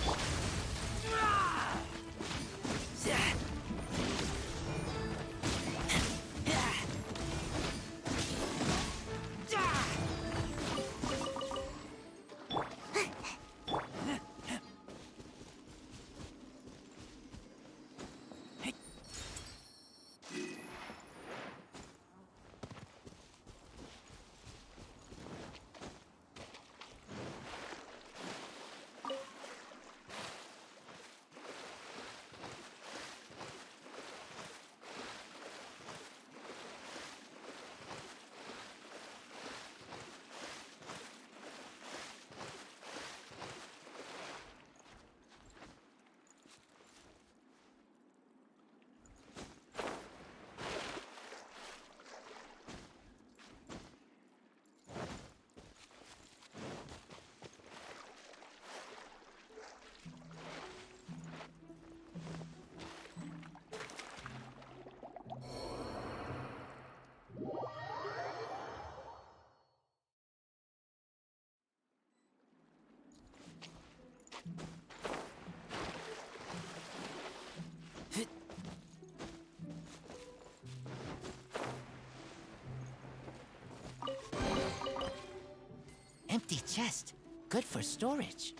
Empty chest. Good for storage.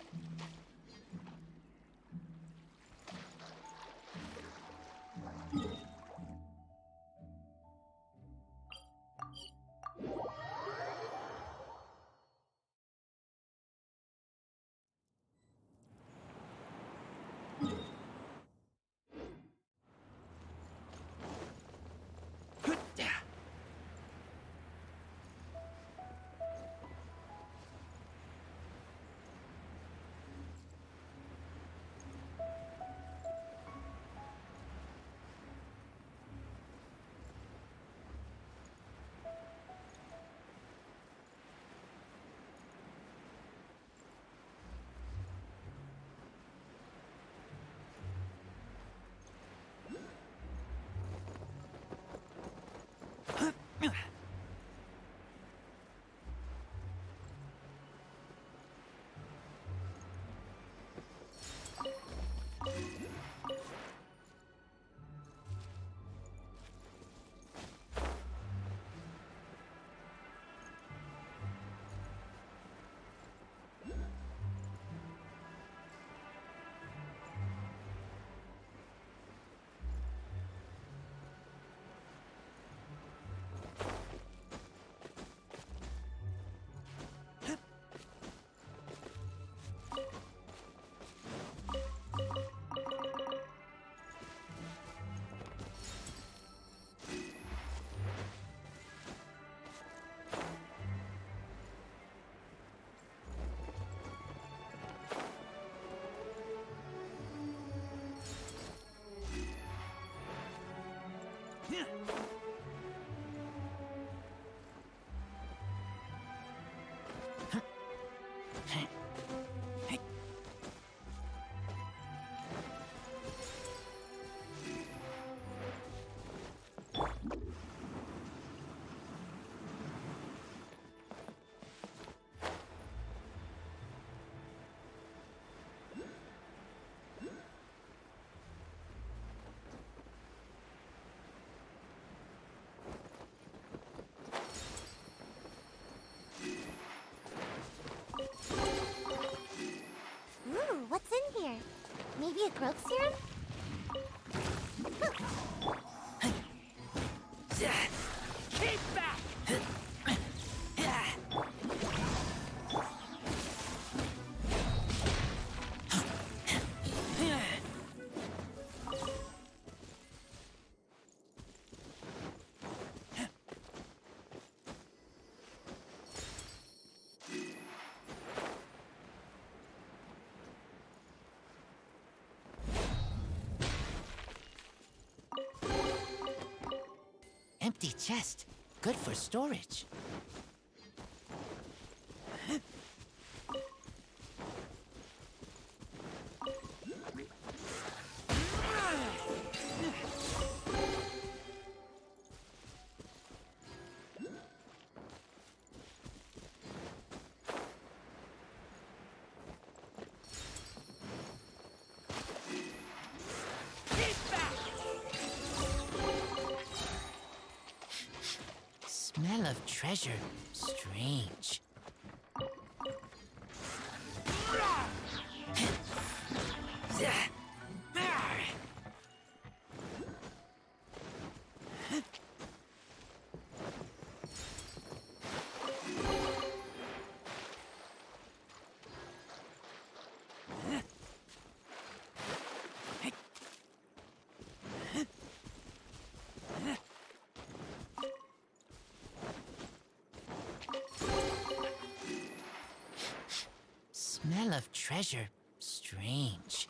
what's in here? Maybe a growth serum? Keep back! Empty chest. Good for storage. Smell of treasure. Strange. Smell of treasure. Strange.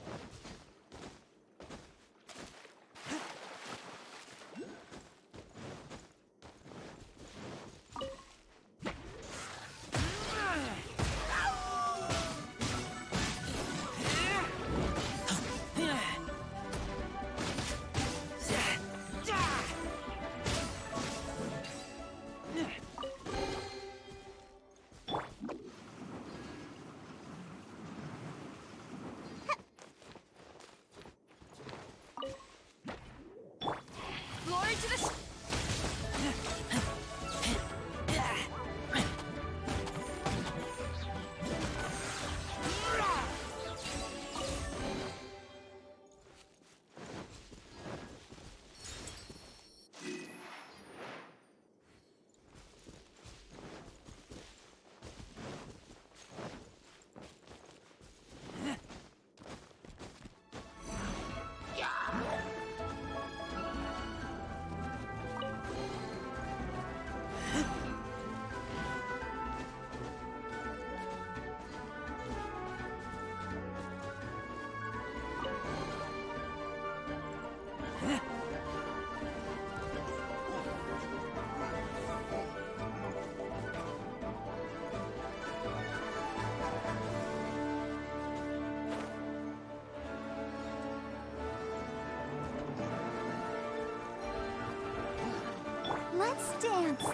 Glory to the... Let's dance.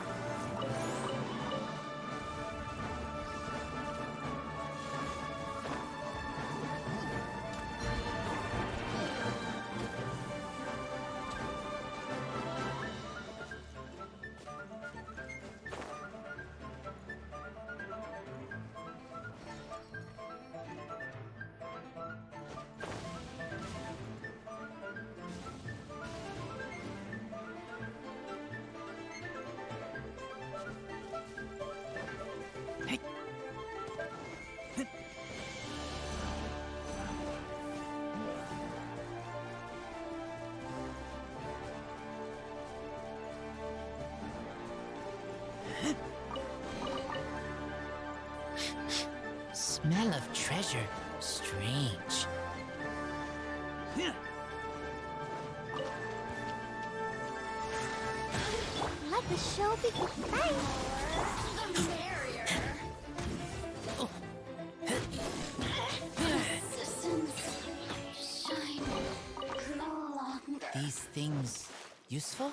Smell of treasure. Strange. Let the show begin. Bye. The merrier. Resistance. Shine no longer. These things useful?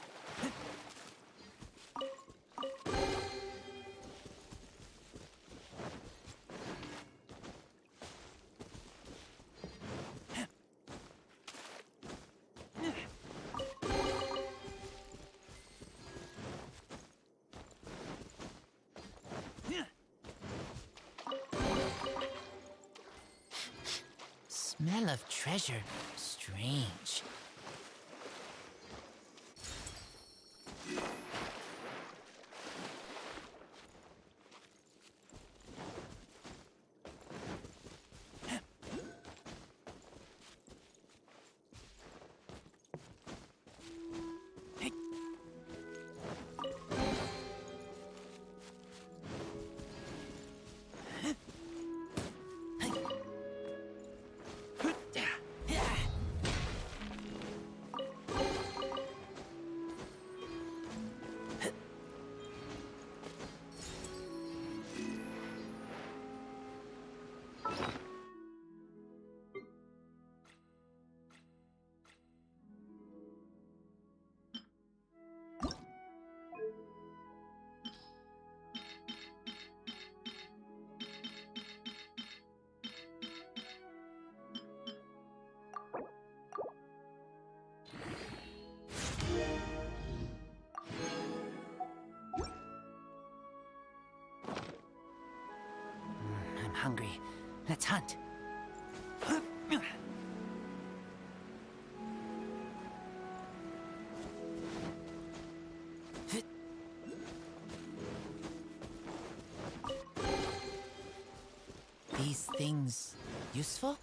Smell of treasure. Strange. I'm hungry. Let's hunt. These things useful?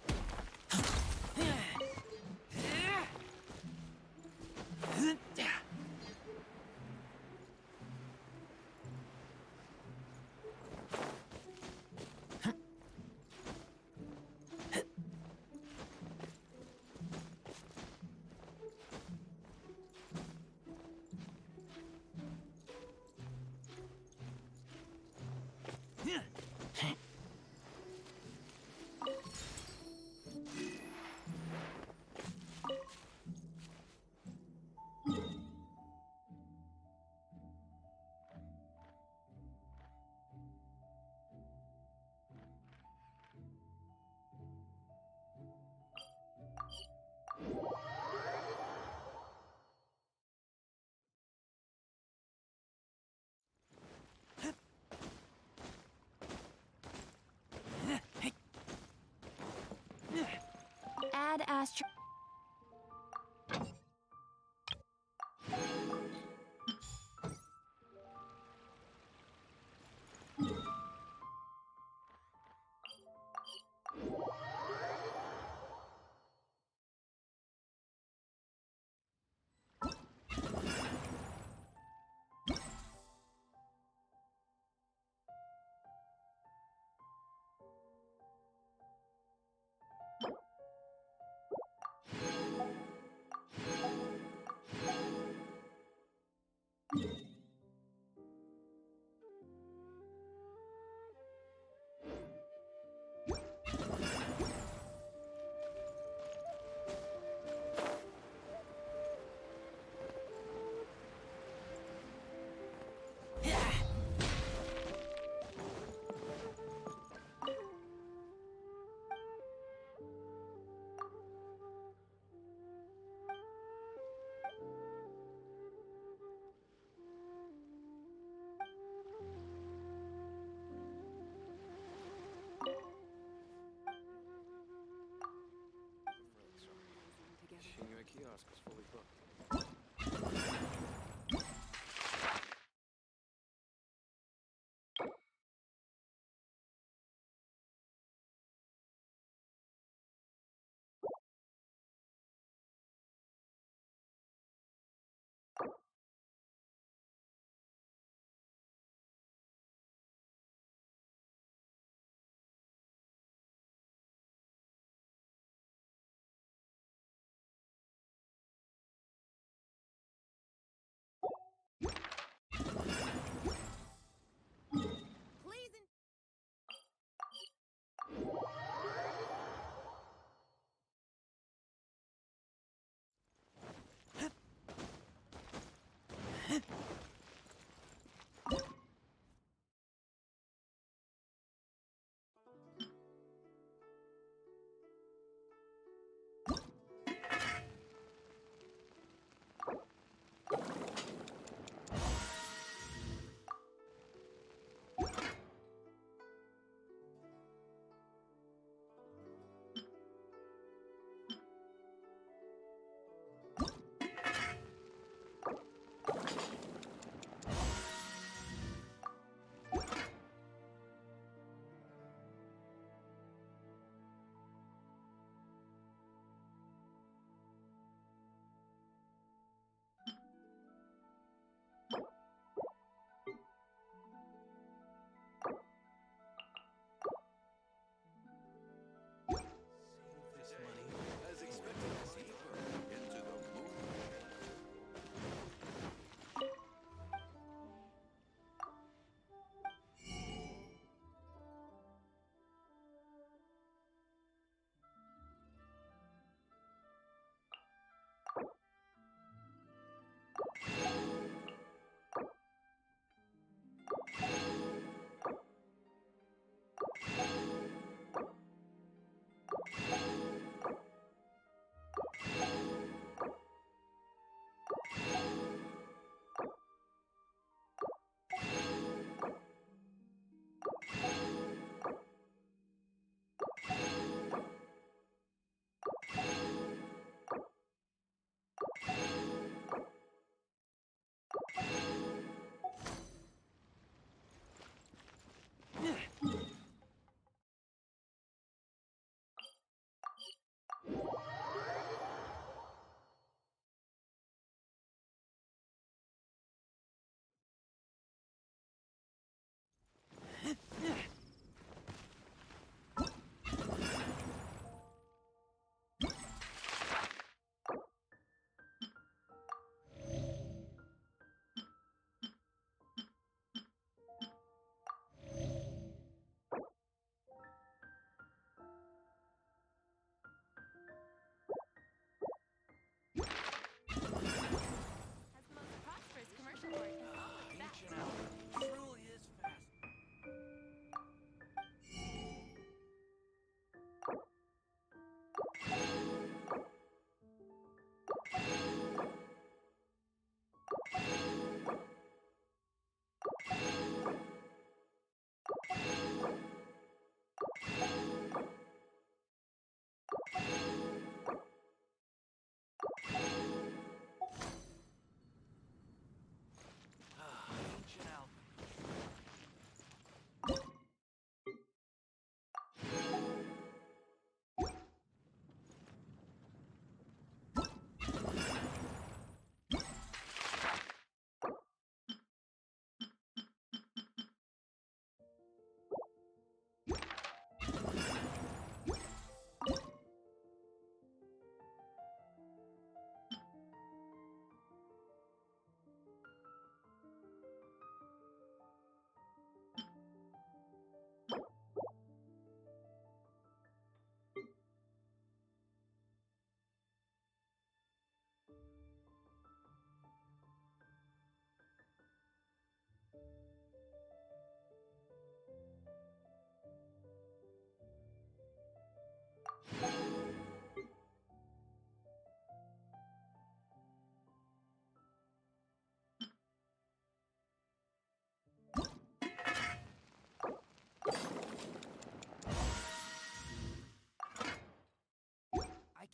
Add astro. Shinra kiosk is fully booked.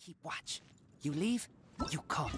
keep watch. You leave, you come.